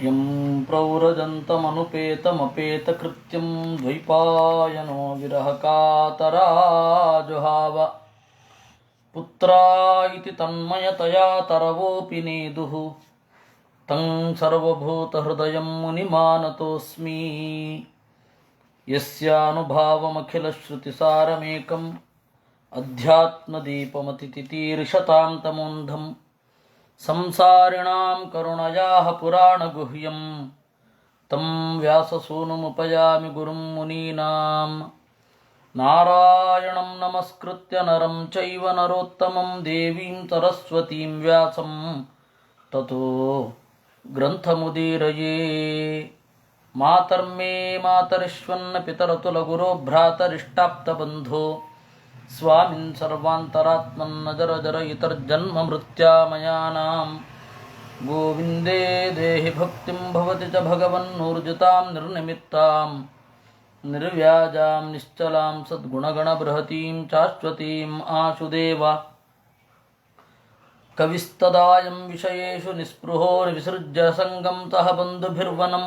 M ಪ್ರವ್ರಜಂತಮನುಪೇತಮಪೇತಕೃತ್ಯಂ ದ್ವೈಪಾಯನೋ ವಿರಹಕಾತರಾಜುಹಾವ ಪುತ್ರಾ ಇತಿ ತನ್ಮಯತಯಾ ತರವೋಪಿ ನೇದುಃ ತಂ ಸರ್ವಭೂತಹೃದಯಂ ಮುನಿಮಾನತೋಸ್ಮಿ ಯಸ್ಯಾನುಭಾವಮಖಿಲಶ್ರುತಿಸಾರಮೇಕಂ ಅಧ್ಯಾತ್ಮದೀಪಮತಿತಿತೀರ್ಷತಾಂ ತಮೋಂಧಂ ಸಂಸಾರಿಣಾಂ ಕರುಣಯಾಃ ಪುರಾಣಗುಹ್ಯಂ ತಂ ವ್ಯಾಸಸೂನುಮುಪಯಾಮಿ ಗುರುಂ ಮುನೀನಾಂ ನಾರಾಯಣಂ ನಮಸ್ಕೃತ್ಯ ನರಂ ಚೈವ ನರೋತ್ತಮಂ ದೇವೀಂ ಸರಸ್ವತೀಂ ವ್ಯಾಸಂ ತತೋ ಗ್ರಂಥಮುದೀರಯೇ. ಮಾತರ್ಮೇ ಮಾತರಿಷ್ವನ್ನ ಪಿತರತುಲಗುರೋ ಭ್ರಾತರಿಷ್ಟಾಪ್ತಬಂಧೋ ಸ್ವಾಮಿನ್ ಸರ್ವಾಂತರಾತ್ಮನ್ನ ಜರ ಜರ ಇತರ್ಜನ್ಮ ಮೃತ್ಯಾಮಯಾನಾಂ ಗೋವಿಂದೇ ದೇಹಿ ಭಕ್ತಿಂ ಭವತಿ ಚ ಭಗವನ್ನೂರ್ಜಿತಾಂ ನಿರ್ನಿಮಿತ್ತಾಂ ನಿರ್ವ್ಯಾಜಾಂ ನಿಶ್ಚಲಾಂ ಸದ್ಗುಣಗಣಬೃಹತೀಂ ಶಾಶ್ವತೀಂ ಆಶುದೇವ. ಕವಿಸ್ತದಾಯಂ ವಿಷಯೇಷು ನಿಸ್ಪೃಹೋ ವಿಸೃಜ್ಯ ಸಂಗಂ ಸಹ ಬಂಧುಭಿರ್ವನಂ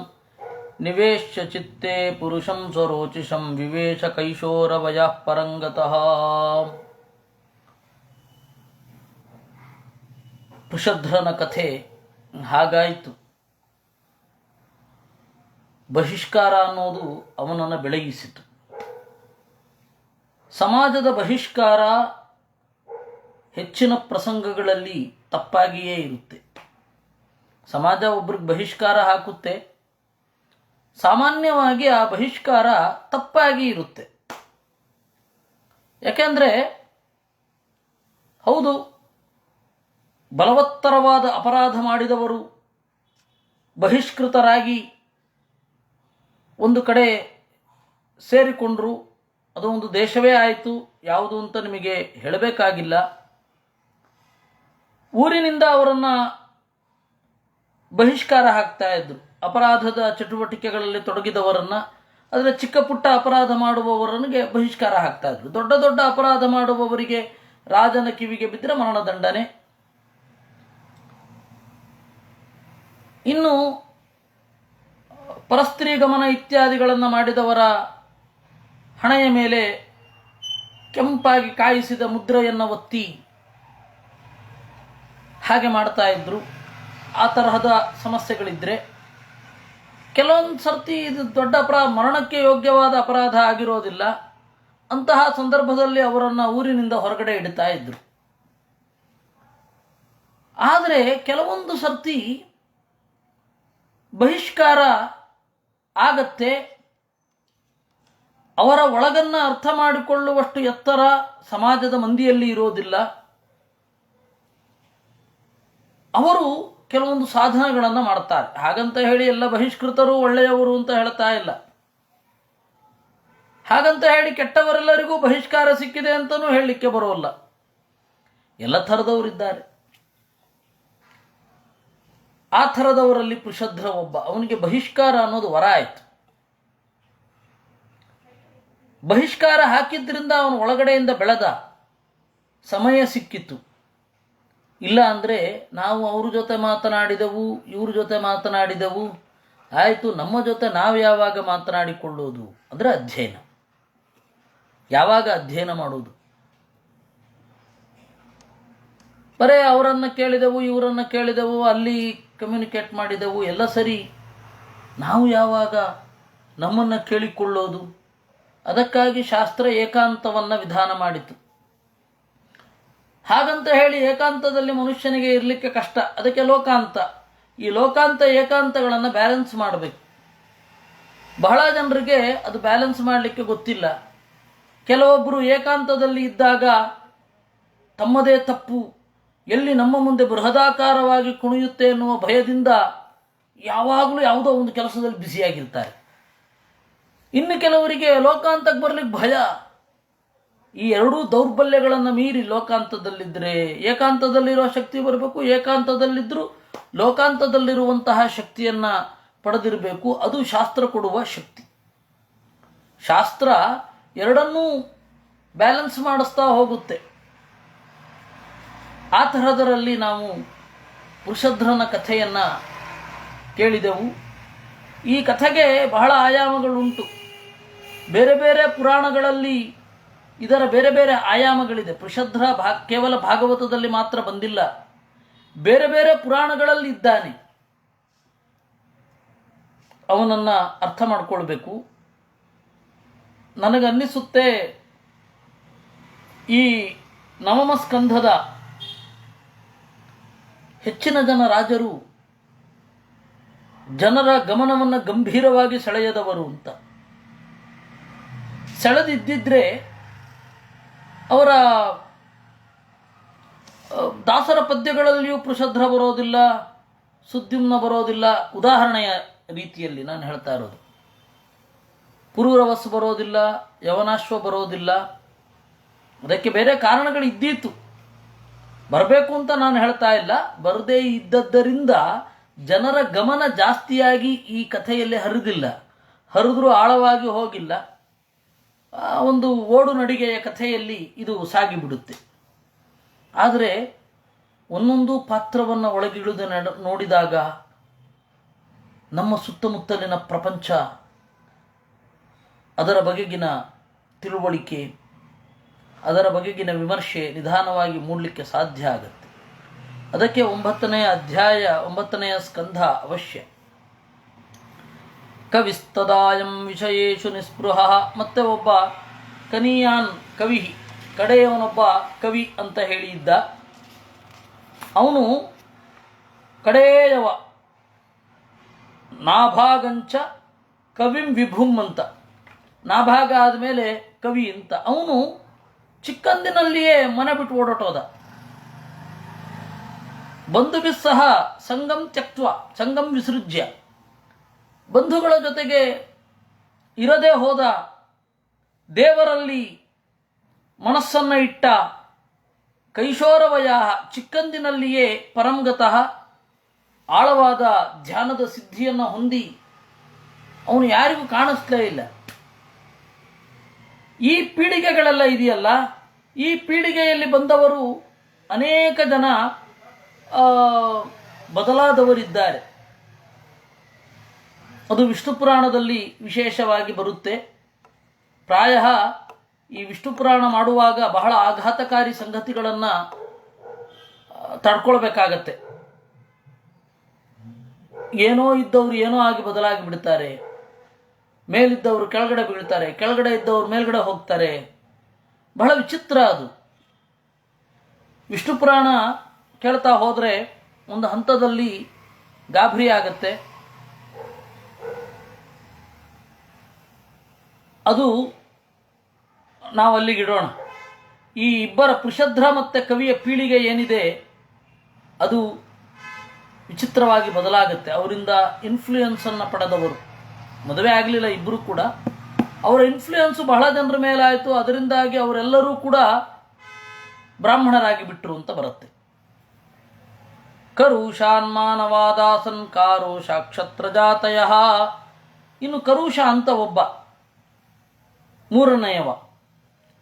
ನಿವೇಶ್ಯ ಚಿತ್ತೇ ಪುರುಷಂ ಸ್ವರೋಚಿಷಂ ವಿವೇಶ ಕೈಶೋರವಯಃ ಪರಂಗತಃ. ವೃಷಧ್ರನ ಕಥೆ ಹಾಗಾಯಿತು. ಬಹಿಷ್ಕಾರ ಅನ್ನೋದು ಅವನನ್ನು ಬೆಳಗಿಸಿತು. ಸಮಾಜದ ಬಹಿಷ್ಕಾರ ಹೆಚ್ಚಿನ ಪ್ರಸಂಗಗಳಲ್ಲಿ ತಪ್ಪಾಗಿಯೇ ಇರುತ್ತೆ. ಸಮಾಜ ಒಬ್ರಿಗೆ ಬಹಿಷ್ಕಾರ ಹಾಕುತ್ತೆ, ಸಾಮಾನ್ಯವಾಗಿ ಆ ಬಹಿಷ್ಕಾರ ತಪ್ಪಾಗಿ ಇರುತ್ತೆ. ಯಾಕೆಂದರೆ ಹೌದು, ಬಲವತ್ತರವಾದ ಅಪರಾಧ ಮಾಡಿದವರು ಬಹಿಷ್ಕೃತರಾಗಿ ಒಂದು ಕಡೆ ಸೇರಿಕೊಂಡ್ರು, ಅದು ಒಂದು ದೇಶವೇ ಆಯಿತು, ಯಾವುದು ಅಂತ ನಿಮಗೆ ಹೇಳಬೇಕಾಗಿಲ್ಲ. ಊರಿನಿಂದ ಅವರನ್ನು ಬಹಿಷ್ಕಾರ ಹಾಕ್ತಾ ಇದ್ರು. ಅಪರಾಧದ ಚಟುವಟಿಕೆಗಳಲ್ಲಿ ತೊಡಗಿದವರನ್ನು, ಅಂದರೆ ಚಿಕ್ಕ ಪುಟ್ಟ ಅಪರಾಧ ಮಾಡುವವರನಿಗೆ ಬಹಿಷ್ಕಾರ ಹಾಕ್ತಾ ಇದ್ರು. ದೊಡ್ಡ ದೊಡ್ಡ ಅಪರಾಧ ಮಾಡುವವರಿಗೆ ರಾಜನ ಕಿವಿಗೆ ಬಿದ್ದರೆ ಮರಣದಂಡನೆ. ಇನ್ನು ಪರಸ್ತ್ರೀ ಗಮನ ಇತ್ಯಾದಿಗಳನ್ನು ಮಾಡಿದವರ ಹಣೆಯ ಮೇಲೆ ಕೆಂಪಾಗಿ ಕಾಯಿಸಿದ ಮುದ್ರೆಯನ್ನು ಒತ್ತಿ ಹಾಗೆ ಮಾಡ್ತಾ ಇದ್ರು. ಆ ತರಹದ ಸಮಸ್ಯೆಗಳಿದ್ದರೆ ಕೆಲವೊಂದು ಸರ್ತಿ ಇದು ದೊಡ್ಡ ಮರಣಕ್ಕೆ ಯೋಗ್ಯವಾದ ಅಪರಾಧ ಆಗಿರೋದಿಲ್ಲ. ಅಂತಹ ಸಂದರ್ಭದಲ್ಲಿ ಅವರನ್ನು ಊರಿನಿಂದ ಹೊರಗಡೆ ಇಡ್ತಾ ಇದ್ರು. ಆದರೆ ಕೆಲವೊಂದು ಸರ್ತಿ ಬಹಿಷ್ಕಾರ ಆಗತ್ತೆ. ಅವರ ಒಳಗನ್ನು ಅರ್ಥ ಮಾಡಿಕೊಳ್ಳುವಷ್ಟು ಎತ್ತರ ಸಮಾಜದ ಮಂದಿಯಲ್ಲಿ ಇರೋದಿಲ್ಲ. ಅವರು ಕೆಲವೊಂದು ಸಾಧನೆಗಳನ್ನು ಮಾಡ್ತಾರೆ. ಹಾಗಂತ ಹೇಳಿ ಎಲ್ಲ ಬಹಿಷ್ಕೃತರು ಒಳ್ಳೆಯವರು ಅಂತ ಹೇಳ್ತಾ ಇಲ್ಲ. ಹಾಗಂತ ಹೇಳಿ ಕೆಟ್ಟವರೆಲ್ಲರಿಗೂ ಬಹಿಷ್ಕಾರ ಸಿಕ್ಕಿದೆ ಅಂತಲೂ ಹೇಳಲಿಕ್ಕೆ ಬರೋಲ್ಲ. ಎಲ್ಲ ಥರದವರಿದ್ದಾರೆ. ಆ ಥರದವರಲ್ಲಿ ಪೃಷಧ್ರ ಒಬ್ಬ. ಅವನಿಗೆ ಬಹಿಷ್ಕಾರ ಅನ್ನೋದು ವರ ಆಯಿತು. ಬಹಿಷ್ಕಾರ ಹಾಕಿದ್ರಿಂದ ಅವನು ಒಳಗಡೆಯಿಂದ ಬೆಳೆದ, ಸಮಯ ಸಿಕ್ಕಿತ್ತು. ಇಲ್ಲ ಅಂದರೆ ನಾವು ಅವ್ರ ಜೊತೆ ಮಾತನಾಡಿದೆವು, ಇವ್ರ ಜೊತೆ ಮಾತನಾಡಿದೆವು, ಆಯಿತು, ನಮ್ಮ ಜೊತೆ ನಾವು ಯಾವಾಗ ಮಾತನಾಡಿಕೊಳ್ಳೋದು ಅಂದರೆ ಅಧ್ಯಯನ. ಯಾವಾಗ ಅಧ್ಯಯನ ಮಾಡೋದು? ಬರೇ ಅವರನ್ನು ಕೇಳಿದೆವು, ಇವರನ್ನು ಕೇಳಿದೆವು, ಅಲ್ಲಿ ಕಮ್ಯುನಿಕೇಟ್ ಮಾಡಿದೆವು, ಎಲ್ಲ ಸರಿ. ನಾವು ಯಾವಾಗ ನಮ್ಮನ್ನು ಕೇಳಿಕೊಳ್ಳೋದು? ಅದಕ್ಕಾಗಿ ಶಾಸ್ತ್ರ ಏಕಾಂತವನ್ನು ವಿಧಾನ ಮಾಡಿತು. ಹಾಗಂತ ಹೇಳಿ ಏಕಾಂತದಲ್ಲಿ ಮನುಷ್ಯನಿಗೆ ಇರಲಿಕ್ಕೆ ಕಷ್ಟ. ಅದಕ್ಕೆ ಲೋಕಾಂತ. ಈ ಲೋಕಾಂತ ಏಕಾಂತಗಳನ್ನು ಬ್ಯಾಲೆನ್ಸ್ ಮಾಡಬೇಕು. ಬಹಳ ಜನರಿಗೆ ಅದು ಬ್ಯಾಲೆನ್ಸ್ ಮಾಡಲಿಕ್ಕೆ ಗೊತ್ತಿಲ್ಲ. ಕೆಲವೊಬ್ಬರು ಏಕಾಂತದಲ್ಲಿ ಇದ್ದಾಗ ತಮ್ಮದೇ ತಪ್ಪು, ಎಲ್ಲಿ ನಮ್ಮ ಮುಂದೆ ಬೃಹದಾಕಾರವಾಗಿ ಕುಣಿಯುತ್ತೆ ಎನ್ನುವ ಭಯದಿಂದ ಯಾವಾಗಲೂ ಯಾವುದೋ ಒಂದು ಕೆಲಸದಲ್ಲಿ ಬ್ಯುಸಿಯಾಗಿರ್ತಾರೆ. ಇನ್ನು ಕೆಲವರಿಗೆ ಲೋಕಾಂತಕ್ಕೆ ಬರಲಿಕ್ಕೆ ಭಯ. ಈ ಎರಡೂ ದೌರ್ಬಲ್ಯಗಳನ್ನು ಮೀರಿ ಲೋಕಾಂತದಲ್ಲಿದ್ದರೆ ಏಕಾಂತದಲ್ಲಿರೋ ಶಕ್ತಿ ಬರಬೇಕು, ಏಕಾಂತದಲ್ಲಿದ್ದರೂ ಲೋಕಾಂತದಲ್ಲಿರುವಂತಹ ಶಕ್ತಿಯನ್ನು ಪಡೆದಿರಬೇಕು. ಅದು ಶಾಸ್ತ್ರ ಕೊಡುವ ಶಕ್ತಿ. ಶಾಸ್ತ್ರ ಎರಡನ್ನೂ ಬ್ಯಾಲೆನ್ಸ್ ಮಾಡಿಸ್ತಾ ಹೋಗುತ್ತೆ. ಆ ತರಹದರಲ್ಲಿ ನಾವು ವೃಷಧ್ರನ ಕಥೆಯನ್ನು ಕೇಳಿದೆವು. ಈ ಕಥೆಗೆ ಬಹಳ ಆಯಾಮಗಳುಂಟು. ಬೇರೆ ಬೇರೆ ಪುರಾಣಗಳಲ್ಲಿ ಇದರ ಬೇರೆ ಬೇರೆ ಆಯಾಮಗಳಿದೆ. ಪೃಷಧ್ರ ಕೇವಲ ಭಾಗವತದಲ್ಲಿ ಮಾತ್ರ ಬಂದಿಲ್ಲ, ಬೇರೆ ಬೇರೆ ಪುರಾಣಗಳಲ್ಲಿ ಇದ್ದಾನೆ. ಅವನನ್ನು ಅರ್ಥ ಮಾಡಿಕೊಳ್ಬೇಕು. ನನಗನ್ನಿಸುತ್ತೆ ಈ ನವಮ ಸ್ಕಂಧದ ಹೆಚ್ಚಿನ ಜನ ರಾಜರು ಜನರ ಗಮನವನ್ನು ಗಂಭೀರವಾಗಿ ಸೆಳೆಯದವರು ಅಂತ. ಸೆಳೆದಿದ್ದಿದ್ರೆ ಅವರ ದಾಸರ ಪದ್ಯಗಳಲ್ಲಿಯೂ ಪೃಷಧ್ರ ಬರೋದಿಲ್ಲ, ಸುದ್ಯುಮ್ನ ಬರೋದಿಲ್ಲ. ಉದಾಹರಣೆಯ ರೀತಿಯಲ್ಲಿ ನಾನು ಹೇಳ್ತಾ ಇರೋದು. ಪುರೂರವಸ್ಸು ಬರೋದಿಲ್ಲ, ಯವನಾಶ್ವ ಬರೋದಿಲ್ಲ. ಅದಕ್ಕೆ ಬೇರೆ ಕಾರಣಗಳಿದ್ದೀತು, ಬರಬೇಕು ಅಂತ ನಾನು ಹೇಳ್ತಾ ಇಲ್ಲ. ಬರದೇ ಇದ್ದದ್ದರಿಂದ ಜನರ ಗಮನ ಜಾಸ್ತಿಯಾಗಿ ಈ ಕಥೆಯಲ್ಲಿ ಹರಿದಿಲ್ಲ. ಹರಿದ್ರೂ ಆಳವಾಗಿ ಹೋಗಿಲ್ಲ. ಒಂದು ಓಡು ನಡಿಗೆಯ ಕಥೆಯಲ್ಲಿ ಇದು ಸಾಗಿಬಿಡುತ್ತೆ. ಆದರೆ ಒಂದೊಂದು ಪಾತ್ರವನ್ನು ಒಳಗಿಳಿದು ನೋಡಿದಾಗ ನಮ್ಮ ಸುತ್ತಮುತ್ತಲಿನ ಪ್ರಪಂಚ, ಅದರ ಬಗೆಗಿನ ತಿಳುವಳಿಕೆ, ಅದರ ಬಗೆಗಿನ ವಿಮರ್ಶೆ ನಿಧಾನವಾಗಿ ಮೂಡಲಿಕ್ಕೆ ಸಾಧ್ಯ ಆಗುತ್ತೆ. ಅದಕ್ಕೆ 9ನೇ ಅಧ್ಯಾಯ 9ನೇ ಸ್ಕಂಧ ಅವಶ್ಯ. ಕವಿಸ್ತದಾಯಂ ವಿಷಯೇಶು ನಿಸ್ಪೃಹ. ಮತ್ತೆ ಒಬ್ಬ ಕನಿಯಾನ್ ಕವಿ, ಕಡೆಯವನೊಬ್ಬ ಕವಿ ಅಂತ ಹೇಳಿದ್ದ. ಅವನು ಕಡೆಯವ ನಾಭಾಗಂಚ ಕವಿಂ ವಿಭುಂ ಅಂತ. ನಾಭಾಗ ಆದಮೇಲೆ ಕವಿ ಅಂತ. ಅವನು ಚಿಕ್ಕಂದಿನಲ್ಲಿಯೇ ಮನೆ ಬಿಟ್ಟು ಓಡೋಟೋದ. ಬಂಧುಭಿಸ್ಸಹ ಸಂಗಂ ತ್ಯಕ್ತ್ವ ಸಂಗಂ ವಿಸೃಜ್ಯ. ಬಂಧುಗಳ ಜೊತೆಗೆ ಇರದೇ ಹೋದ, ದೇವರಲ್ಲಿ ಮನಸ್ಸನ್ನು ಇಟ್ಟ, ಕೈಶೋರವಯ ಚಿಕ್ಕಂದಿನಲ್ಲಿಯೇ ಪರಂಗತಃ ಆಳವಾದ ಧ್ಯಾನದ ಸಿದ್ಧಿಯನ್ನು ಹೊಂದಿ ಅವನು ಯಾರಿಗೂ ಕಾಣಿಸ್ಲೇ ಇಲ್ಲ. ಈ ಪೀಳಿಗೆಗಳೆಲ್ಲ ಇದೆಯಲ್ಲ, ಈ ಪೀಳಿಗೆಯಲ್ಲಿ ಬಂದವರು ಅನೇಕ ಜನ ಬದಲಾದವರಿದ್ದಾರೆ. ಅದು ವಿಷ್ಣು ಪುರಾಣದಲ್ಲಿ ವಿಶೇಷವಾಗಿ ಬರುತ್ತೆ. ಪ್ರಾಯ ಈ ವಿಷ್ಣು ಪುರಾಣ ಮಾಡುವಾಗ ಬಹಳ ಆಘಾತಕಾರಿ ಸಂಗತಿಗಳನ್ನು ತಡ್ಕೊಳ್ಬೇಕಾಗತ್ತೆ. ಏನೋ ಇದ್ದವರು ಏನೋ ಆಗಿ ಬದಲಾಗಿ ಬಿಡ್ತಾರೆ. ಮೇಲಿದ್ದವರು ಕೆಳಗಡೆ ಬೀಳ್ತಾರೆ, ಕೆಳಗಡೆ ಇದ್ದವರು ಮೇಲ್ಗಡೆ ಹೋಗ್ತಾರೆ. ಬಹಳ ವಿಚಿತ್ರ ಅದು. ವಿಷ್ಣು ಪುರಾಣ ಕೇಳ್ತಾ ಹೋದರೆ ಒಂದು ಹಂತದಲ್ಲಿ ಗಾಬರಿ ಆಗತ್ತೆ. ಅದು ನಾವು ಅಲ್ಲಿಗಿಡೋಣ. ಈ ಇಬ್ಬರ ಪೃಷಧ್ರ ಮತ್ತು ಕವಿಯ ಪೀಳಿಗೆ ಏನಿದೆ ಅದು ವಿಚಿತ್ರವಾಗಿ ಬದಲಾಗುತ್ತೆ. ಅವರಿಂದ ಇನ್ಫ್ಲೂಯೆನ್ಸನ್ನು ಪಡೆದವರು, ಮದುವೆ ಆಗಲಿಲ್ಲ ಇಬ್ಬರು ಕೂಡ, ಅವರ ಇನ್ಫ್ಲೂಯೆನ್ಸು ಬಹಳ ಜನರ ಮೇಲಾಯಿತು. ಅದರಿಂದಾಗಿ ಅವರೆಲ್ಲರೂ ಕೂಡ ಬ್ರಾಹ್ಮಣರಾಗಿ ಬಿಟ್ಟರು ಅಂತ ಬರುತ್ತೆ. ಕರುಷಾನ್ಮಾನವಾದಾಸನ್ ಕಾರೋಷ ಕ್ಷತ್ರಜಾತಯ. ಇನ್ನು ಕರುಷ ಅಂತ ಒಬ್ಬ ಮೂರನೆಯವ.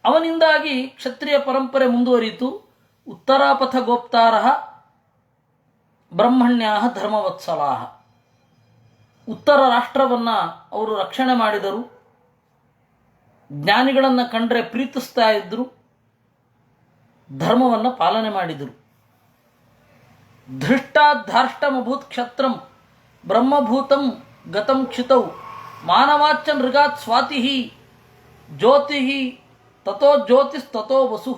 ಅವನಿಂದಾಗಿ ಕ್ಷತ್ರಿಯ ಪರಂಪರೆ ಮುಂದುವರಿಯಿತು. ಉತ್ತರಾಪಥ ಗೋಪ್ತಾರ ಬ್ರಹ್ಮಣ್ಯಾ ಧರ್ಮವತ್ಸಲಾ. ಉತ್ತರ ರಾಷ್ಟ್ರವನ್ನು ಅವರು ರಕ್ಷಣೆ ಮಾಡಿದರು. ಜ್ಞಾನಿಗಳನ್ನು ಕಂಡ್ರೆ ಪ್ರೀತಿಸ್ತಾ ಇದ್ದರು. ಧರ್ಮವನ್ನು ಪಾಲನೆ ಮಾಡಿದರು. ಧೃಷ್ಟಾಧಾರ್ಷ್ಟಮಭೂತ್ ಕ್ಷತ್ರಂ ಬ್ರಹ್ಮಭೂತಂ ಗತಂ ಕ್ಷಿತೌ ಮಾನವಾಚ್ಚ ನೃಗಾತ್ ಸ್ವಾತಿ ಜ್ಯೋತಿ ತಥೋ ಜ್ಯೋತಿಸ್ತಥೋ ವಸು.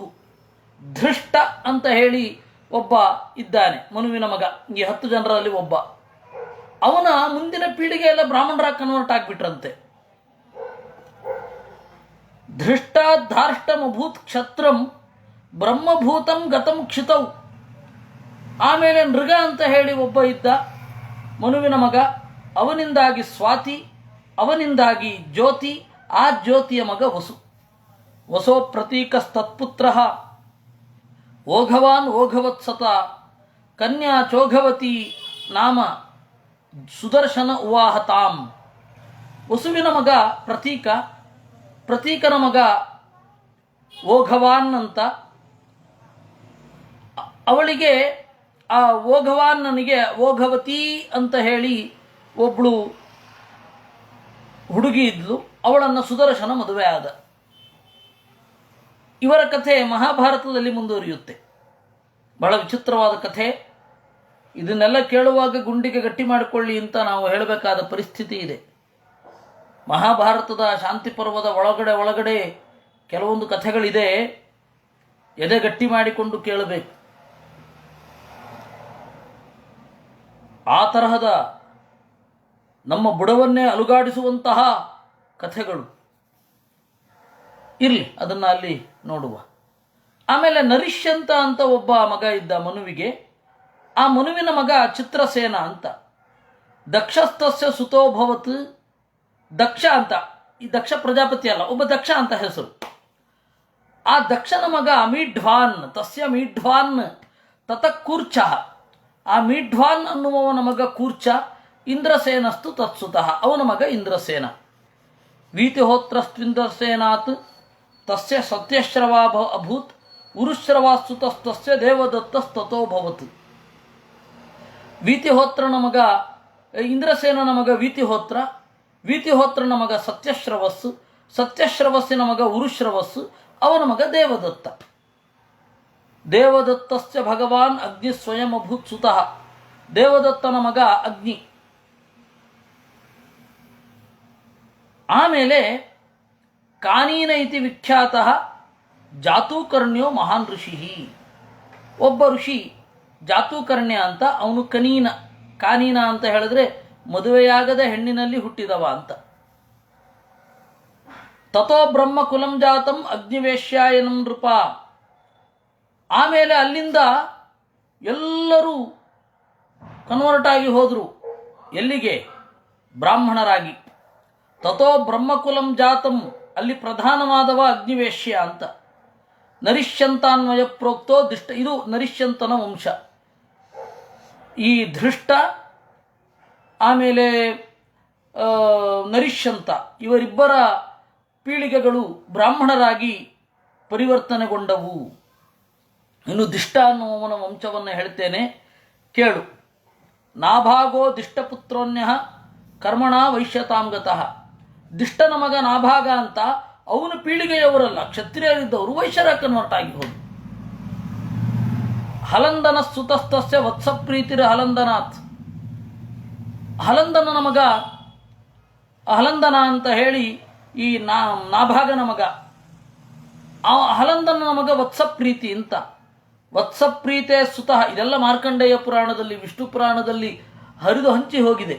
ಧೃಷ್ಟ ಅಂತ ಹೇಳಿ ಒಬ್ಬ ಇದ್ದಾನೆ, ಮನುವಿನ ಮಗ. ಈ 10 ಜನರಲ್ಲಿ ಒಬ್ಬ. ಅವನ ಮುಂದಿನ ಪೀಳಿಗೆ ಎಲ್ಲ ಬ್ರಾಹ್ಮಣರಾಗಿ ಕನ್ವರ್ಟ್ ಆಗಿಬಿಟ್ರಂತೆ. ಧೃಷ್ಟಾಧಾರ್ಷ್ಟಮಭೂತ್ ಕ್ಷತ್ರಂ ಬ್ರಹ್ಮಭೂತಂ ಗತಂ ಕ್ಷಿತೌ. ಆಮೇಲೆ ನೃಗ ಅಂತ ಹೇಳಿ ಒಬ್ಬ ಇದ್ದ, ಮನುವಿನ ಮಗ. ಅವನಿಂದಾಗಿ ಸ್ವಾತಿ, ಅವನಿಂದಾಗಿ ಜ್ಯೋತಿ, ಆ ಜ್ಯೋತಿಯ ಮಗ ವಸು. ವಸೋ ಪ್ರತೀಕಸ್ತತ್ಪುತ್ರ ಓಘವಾನ್ ಓಘವತ್ಸತ ಕನ್ಯಾ ಚೋಘವತಿ ನಾಮ ಸುದರ್ಶನ ಉವಾಹತಾಂ. ವಸುವಿನ ಮಗ ಪ್ರತೀಕ, ಪ್ರತೀಕನ ಮಗ ಓಘವಾನ್ ಅಂತ. ಅವಳಿಗೆ ಆ ಓಘವಾನ್ನನಿಗೆ ಓಘವತಿ ಅಂತ ಹೇಳಿ ಒಬ್ಬಳು ಹುಡುಗಿ ಇದ್ಲು, ಅವಳನ್ನು ಸುದರ್ಶನ ಮದುವೆ ಆದ. ಇವರ ಕಥೆ ಮಹಾಭಾರತದಲ್ಲಿ ಮುಂದುವರಿಯುತ್ತೆ. ಬಹಳ ವಿಚಿತ್ರವಾದ ಕಥೆ. ಇದನ್ನೆಲ್ಲ ಕೇಳುವಾಗ ಗುಂಡಿಗೆ ಗಟ್ಟಿ ಮಾಡಿಕೊಳ್ಳಿ ಅಂತ ನಾವು ಹೇಳಬೇಕಾದ ಪರಿಸ್ಥಿತಿ ಇದೆ. ಮಹಾಭಾರತದ ಶಾಂತಿ ಪರ್ವದ ಒಳಗಡೆ ಕೆಲವೊಂದು ಕಥೆಗಳಿದೆ, ಎದೆ ಗಟ್ಟಿ ಮಾಡಿಕೊಂಡು ಕೇಳಬೇಕು. ಆ ತರಹದ ನಮ್ಮ ಬುಡವನ್ನೇ ಅಲುಗಾಡಿಸುವಂತಹ ಕಥೆಗಳು ಇರಲಿ, ಅದನ್ನು ಅಲ್ಲಿ ನೋಡುವ. ಆಮೇಲೆ ನರಿಷ್ಯಂತ ಅಂತ ಒಬ್ಬ ಮಗ ಇದ್ದ ಮನುವಿಗೆ. ಆ ಮನುವಿನ ಮಗ ಚಿತ್ರಸೇನ ಅಂತ. ದಕ್ಷಸ್ತಸ್ಯ ಸುತೋಭವತ್. ದಕ್ಷ ಅಂತ, ಈ ದಕ್ಷ ಪ್ರಜಾಪತಿ ಅಲ್ಲ, ಒಬ್ಬ ದಕ್ಷ ಅಂತ ಹೆಸರು. ಆ ದಕ್ಷನ ಮಗ ಮೀಢ್ವಾನ್. ತಸ್ಯ ಮೀಢ್ವಾನ್ ತತ ಕೂರ್ಚ. ಆ ಮೀಢ್ವಾನ್ ಅನ್ನುವವನ ಮಗ ಕೂರ್ಚ. ಇಂದ್ರಸೇನಸ್ತು ತತ್ಸುತಃ. ಅವನ ಮಗ ಇಂದ್ರಸೇನ. ವೀತಿಹೋತ್ರಸ್ತ್ವಿಂದ್ರಸೇನಾತ್ ತಸ್ಯ ಸತ್ಯಶ್ರವಾ ಅಭೂತ್. ಉರುಶ್ರವಾಸ್ತುತಸ್ತಸ್ಯ ದೇವದತ್ತಸ್ತತೋಭವತ್. ವೀತಿಹೋತ್ರನ ಮಗ ಇಂದ್ರಸೇನನ ಮಗ ವೀತಿಹೋತ್ರ. ವೀತಿಹೋತ್ರನ ಮಗ ಸತ್ಯಶ್ರವಸ್ಸು. ಸತ್ಯಶ್ರವಸ್ಸಿನ ಮಗ ಉರುಶ್ರವಸ್ಸು. ಅವನ ಮಗ ದೇವದತ್ತ. ದೇವದತ್ತಸ್ಯ ಭಗವಾನ್ ಅಗ್ನಿ ಸ್ವಯಂ ಅಭೂತ್ ಸುತಃ. ದೇವದತ್ತನ ಮಗ ಅಗ್ನಿ. ಆಮೇಲೆ ಕಾನೀನ ಇತಿ ವಿಖ್ಯಾತಃ ಜಾತೂಕರ್ಣ್ಯೋ ಮಹಾನ್ ಋಷಿ. ಒಬ್ಬ ಋಷಿ ಜಾತೂಕರ್ಣ್ಯ ಅಂತ, ಅವನು ಕನೀನ. ಕಾನೀನ ಅಂತ ಹೇಳಿದ್ರೆ ಮದುವೆಯಾಗದ ಹೆಣ್ಣಿನಲ್ಲಿ ಹುಟ್ಟಿದವ ಅಂತ. ತಥೋ ಬ್ರಹ್ಮ ಕುಲಂ ಜಾತಂ ಅಗ್ನಿವೇಶ್ಯಾಯನಂ ನೃಪ. ಆಮೇಲೆ ಅಲ್ಲಿಂದ ಎಲ್ಲರೂ ಕನ್ವರ್ಟ್ ಆಗಿ ಹೋದರು. ಎಲ್ಲಿಗೆ? ಬ್ರಾಹ್ಮಣರಾಗಿ. ತಥೋ ಬ್ರಹ್ಮಕುಲಂ ಜಾತಂ, ಅಲ್ಲಿ ಪ್ರಧಾನವಾದವ ಅಗ್ನಿವೇಶ್ಯ ಅಂತ. ನರಿಷ್ಯಂತಾನ್ವಯ ಪ್ರೋಕ್ತೋ ಧಿಷ್ಟ. ಇದು ನರಿಷ್ಯಂತನ ವಂಶ. ಈ ಧೃಷ್ಟ ಆಮೇಲೆ ನರಿಷ್ಯಂತ ಇವರಿಬ್ಬರ ಪೀಳಿಗೆಗಳು ಬ್ರಾಹ್ಮಣರಾಗಿ ಪರಿವರ್ತನೆಗೊಂಡವು. ಇನ್ನು ದಿಷ್ಟ ಅನ್ನುವವನ ವಂಶವನ್ನು ಹೇಳ್ತೇನೆ, ಕೇಳು. ನಾಭಾಗೋ ದಿಷ್ಟಪುತ್ರೋನ್ಯ ಕರ್ಮಣ ವೈಶ್ಯತಾಂಗತಃ. ದಿಷ್ಟನ ಮಗ ನಾಭಾಗ ಅಂತ, ಅವನ ಪೀಳಿಗೆಯವರಲ್ಲ, ಕ್ಷತ್ರಿಯರಿದ್ದವರು ವೈಶ್ಯರ ಕನ್ವರ್ಟ್ ಆಗಿ ಹೋದರು. ಹಲಂದನ ಸುತಸ್ತಸ್ಯ ವತ್ಸಪ್ರೀತಿರ ಹಲಂದನಾಥ್. ಹಲಂದನ ಮಗ ಹಲಂದನ ಅಂತ ಹೇಳಿ ಈ ನಾಭಾಗನ ಮಗ. ಆ ಹಲಂದನ ಮಗ ವತ್ಸಪ್ರೀತಿ ಅಂತ. ವತ್ಸಪ್ರೀತೆ ಸುತಃ. ಇದೆಲ್ಲ ಮಾರ್ಕಂಡೇಯ ಪುರಾಣದಲ್ಲಿ, ವಿಷ್ಣು ಪುರಾಣದಲ್ಲಿ ಹರಿದು ಹಂಚಿ ಹೋಗಿದೆ.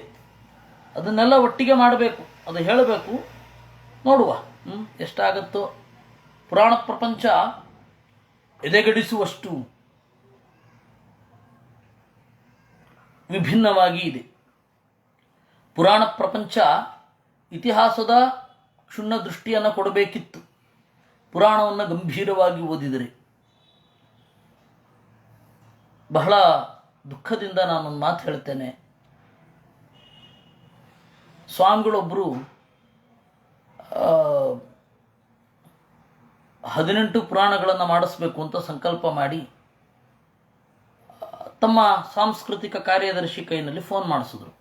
ಅದನ್ನೆಲ್ಲ ಒಟ್ಟಿಗೆ ಮಾಡಬೇಕು, ಅದು ಹೇಳಬೇಕು. ನೋಡುವ ಎಷ್ಟಾಗತ್ತೋ. ಪುರಾಣ ಪ್ರಪಂಚ ಎದೆಗಡಿಸುವಷ್ಟು ವಿಭಿನ್ನವಾಗಿ ಇದೆ. ಪುರಾಣ ಪ್ರಪಂಚ ಇತಿಹಾಸದ ಕ್ಷುಣ್ಣ ದೃಷ್ಟಿಯನ್ನು ಕೊಡಬೇಕಿತ್ತು, ಪುರಾಣವನ್ನು ಗಂಭೀರವಾಗಿ ಓದಿದರೆ. ಬಹಳ ದುಃಖದಿಂದ ನಾನೊಂದು ಮಾತು ಹೇಳ್ತೇನೆ. ಸ್ವಾಮಿಗಳೊಬ್ಬರು 18 ಪುರಾಣಗಳನ್ನು ಮಾಡಿಸ್ಬೇಕು ಅಂತ ಸಂಕಲ್ಪ ಮಾಡಿ ತಮ್ಮ ಸಾಂಸ್ಕೃತಿಕ ಕಾರ್ಯದರ್ಶಿ ಕೈನಲ್ಲಿ ಫೋನ್ ಮಾಡಿಸಿದ್ರು.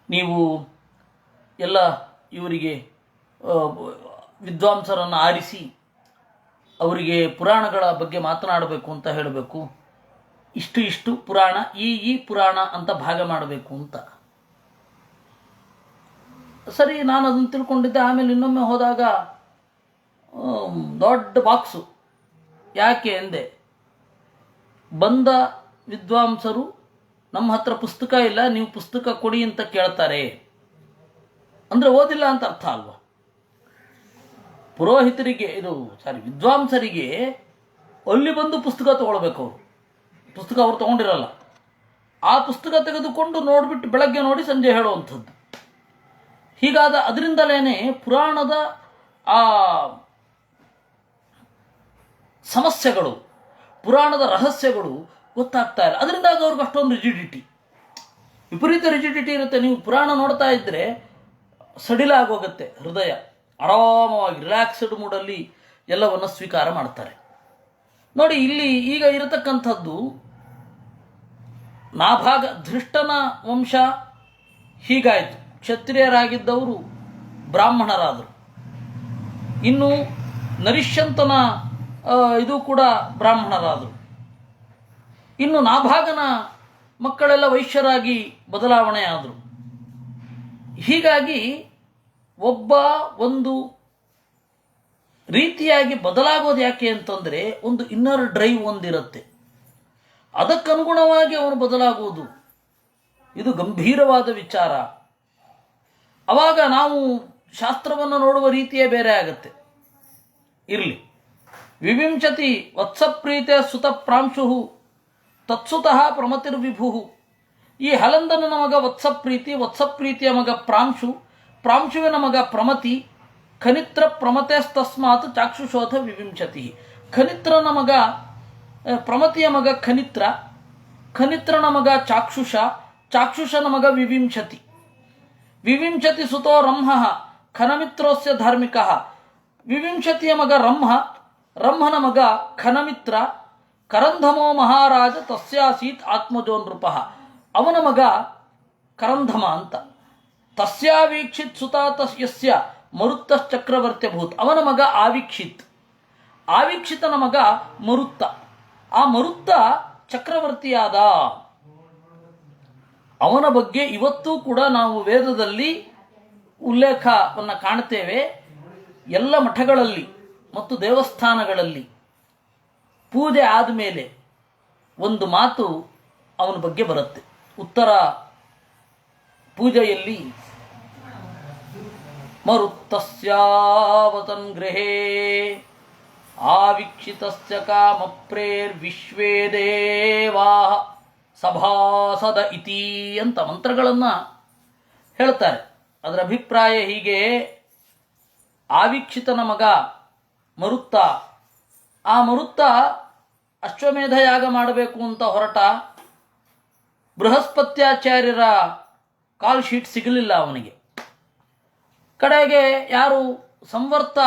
ನೀವು ಎಲ್ಲ ಇವರಿಗೆ ವಿದ್ವಾಂಸರನ್ನು ಆರಿಸಿ ಅವರಿಗೆ ಪುರಾಣಗಳ ಬಗ್ಗೆ ಮಾತನಾಡಬೇಕು ಅಂತ ಹೇಳಬೇಕು. ಇಷ್ಟು ಪುರಾಣ, ಈ ಪುರಾಣ ಅಂತ ಭಾಗ ಮಾಡಬೇಕು ಅಂತ. ಸರಿ, ನಾನು ಅದನ್ನು ತಿಳ್ಕೊಂಡಿದ್ದೆ. ಆಮೇಲೆ ಇನ್ನೊಮ್ಮೆ ಹೋದಾಗ ದೊಡ್ಡ ಬಾಕ್ಸು. ಯಾಕೆ ಎಂದೆ, ಬಂದ ವಿದ್ವಾಂಸರು ನಮ್ಮ ಹತ್ರ ಪುಸ್ತಕ ಇಲ್ಲ, ನೀವು ಪುಸ್ತಕ ಕೊಡಿ ಅಂತ ಕೇಳ್ತಾರೆ. ಅಂದರೆ ಓದಿಲ್ಲ ಅಂತ ಅರ್ಥ ಅಲ್ವಾ? ಪುರೋಹಿತರಿಗೆ ವಿದ್ವಾಂಸರಿಗೆ ಅಲ್ಲಿ ಬಂದು ಪುಸ್ತಕ ತಗೊಳ್ಬೇಕು. ಅವರು ಪುಸ್ತಕ ಅವ್ರು ತಗೊಂಡಿರಲ್ಲ. ಆ ಪುಸ್ತಕ ತೆಗೆದುಕೊಂಡು ನೋಡಿಬಿಟ್ಟು ಬೆಳಗ್ಗೆ ನೋಡಿ ಸಂಜೆ ಹೇಳುವಂಥದ್ದು. ಹೀಗಾದ ಅದರಿಂದಲೇ ಪುರಾಣದ ಆ ಸಮಸ್ಯೆಗಳು, ಪುರಾಣದ ರಹಸ್ಯಗಳು ಗೊತ್ತಾಗ್ತಾ ಇಲ್ಲ. ಅದರಿಂದಾಗಿ ಅವ್ರಿಗೆ ಅಷ್ಟೊಂದು ರಿಜಿಡಿಟಿ, ವಿಪರೀತ ರಿಜಿಡಿಟಿ ಇರುತ್ತೆ. ನೀವು ಪುರಾಣ ನೋಡ್ತಾ ಇದ್ದರೆ ಸಡಿಲಾಗೋಗುತ್ತೆ ಹೃದಯ. ಆರಾಮವಾಗಿ ರಿಲ್ಯಾಕ್ಸ್ಡ್ ಮೂಡಲ್ಲಿ ಎಲ್ಲವನ್ನು ಸ್ವೀಕಾರ ಮಾಡ್ತಾರೆ. ನೋಡಿ, ಇಲ್ಲಿ ಈಗ ಇರತಕ್ಕಂಥದ್ದು ನಾಭಾಗ ಧೃಷ್ಟನ ವಂಶ ಹೀಗಾಯಿತು. ಕ್ಷತ್ರಿಯರಾಗಿದ್ದವರು ಬ್ರಾಹ್ಮಣರಾದರು. ಇನ್ನು ನರಿಷ್ಯಂತನ ಇದು ಕೂಡ ಬ್ರಾಹ್ಮಣರಾದರು. ಇನ್ನು ನಾಭಾಗನ ಮಕ್ಕಳೆಲ್ಲ ವೈಶ್ಯರಾಗಿ ಬದಲಾವಣೆ ಆದರು. ಹೀಗಾಗಿ ಒಬ್ಬ ಒಂದು ರೀತಿಯಾಗಿ ಬದಲಾಗೋದು ಯಾಕೆ ಅಂತಂದರೆ ಒಂದು ಇನ್ನರ್ ಡ್ರೈವ್ ಒಂದಿರುತ್ತೆ, ಅದಕ್ಕನುಗುಣವಾಗಿ ಅವನು ಬದಲಾಗುವುದು. ಇದು ಗಂಭೀರವಾದ ವಿಚಾರ. ಆವಾಗ ನಾವು ಶಾಸ್ತ್ರವನ್ನು ನೋಡುವ ರೀತಿಯೇ ಬೇರೆ ಆಗುತ್ತೆ. ಇರಲಿ. ವಿವಿಂಶತಿ ವತ್ಸಪ್ರೀತೆ ಸುತ ಪ್ರಾಂಶು ತತ್ಸುತಃ ಪ್ರಮತಿರ್ವಿಭು. ಈ ಹಲಂದನ ಮಗ ವತ್ಸಪ್ರೀತಿ, ವತ್ಸಪ್ರೀತಿಯ ಮಗ ಪ್ರಾಂಶು, ಪ್ರಾಂಶುವಿನ ಮಗ ಪ್ರಮತಿ, ಖನಿತ್ರ ಪ್ರಮತೆಸ್ತಸ್ಮಾತ್ ಚಾಕ್ಷುಷೋಧ ವಿವಿಂಶತಿ. ಖನಿತ್ರನ ಮಗ ಪ್ರಮತಿಯ ಮಗ ಖನಿತ್ರ, ಖನಿತ್ರನ ಮಗ ಚಾಕ್ಷುಷ, ಚಾಕ್ಷುಷನ ಮಗ ವಿವಿಂಶತಿ. ವಿವಿಂಶತಿ ಸುತೋ ರಂಹ ಖನಮಿತ್ರೋಸ್ಯ ಧಾರ್ಮಿಕ. ವಿವಿಂಶತಿಯ ಮಗ ರಂಹ, ರಂಹನ ಮಗ ಖನಮಿತ್ರ, ಕರಂಧಮೋ ಮಹಾರಾಜ ತಸ್ಯಾಸೀತ್ ಆತ್ಮಜೋ ನೃಪ. ಅವನ ಮಗ ಕರಂಧಮ ಅಂತ. ತಸ್ಯಾವೀಕ್ಷಿತ್ ಸುತ ಯಸ್ಯ ಮರುತ್ತಶ್ಚಕ್ರವರ್ತ್ಯಭೂತ್. ಅವನ ಮಗ ಆವೀಕ್ಷಿತ್, ಆವೀಕ್ಷಿತನ ಮಗ ಮರುತ್ತ. ಆ ಮರುತ್ತ ಚಕ್ರವರ್ತಿಯಾದ. ಅವನ ಬಗ್ಗೆ ಇವತ್ತೂ ಕೂಡ ನಾವು ವೇದದಲ್ಲಿ ಉಲ್ಲೇಖವನ್ನು ಕಾಣ್ತೇವೆ. ಎಲ್ಲ ಮಠಗಳಲ್ಲಿ ಮತ್ತು ದೇವಸ್ಥಾನಗಳಲ್ಲಿ ಪೂಜೆ ಆದಮೇಲೆ ಒಂದು ಮಾತು ಅವನ ಬಗ್ಗೆ ಬರುತ್ತೆ. ಉತ್ತರ ಪೂಜೆಯಲ್ಲಿ ಮರುತ್ತಸ್ಯಾವತನ್ ಗೃಹೇ ಆವೀಕ್ಷಿತಸ್ಯ ಕಾಮಪ್ರೇರ್ವಿಶ್ವೇ ದೇವಾ ಸಭಾಸದ ಇತಿ ಅಂತ ಮಂತ್ರಗಳನ್ನು ಹೇಳ್ತಾರೆ. ಅದರ ಅಭಿಪ್ರಾಯ ಹೀಗೆ: ಆವೀಕ್ಷಿತನ ಮಗ ಮರುತ್ತ, ಆ ಮರುತ್ತ ಅಶ್ವಮೇಧ ಯಾಗ ಮಾಡಬೇಕು ಅಂತ ಹೊರಟ. ಬೃಹಸ್ಪತ್ಯಾಚಾರ್ಯರ ಕಾಲ್ ಶೀಟ್ ಸಿಗಲಿಲ್ಲ ಅವನಿಗೆ. ಕಡೆಗೆ ಯಾರು ಸಂವರ್ತ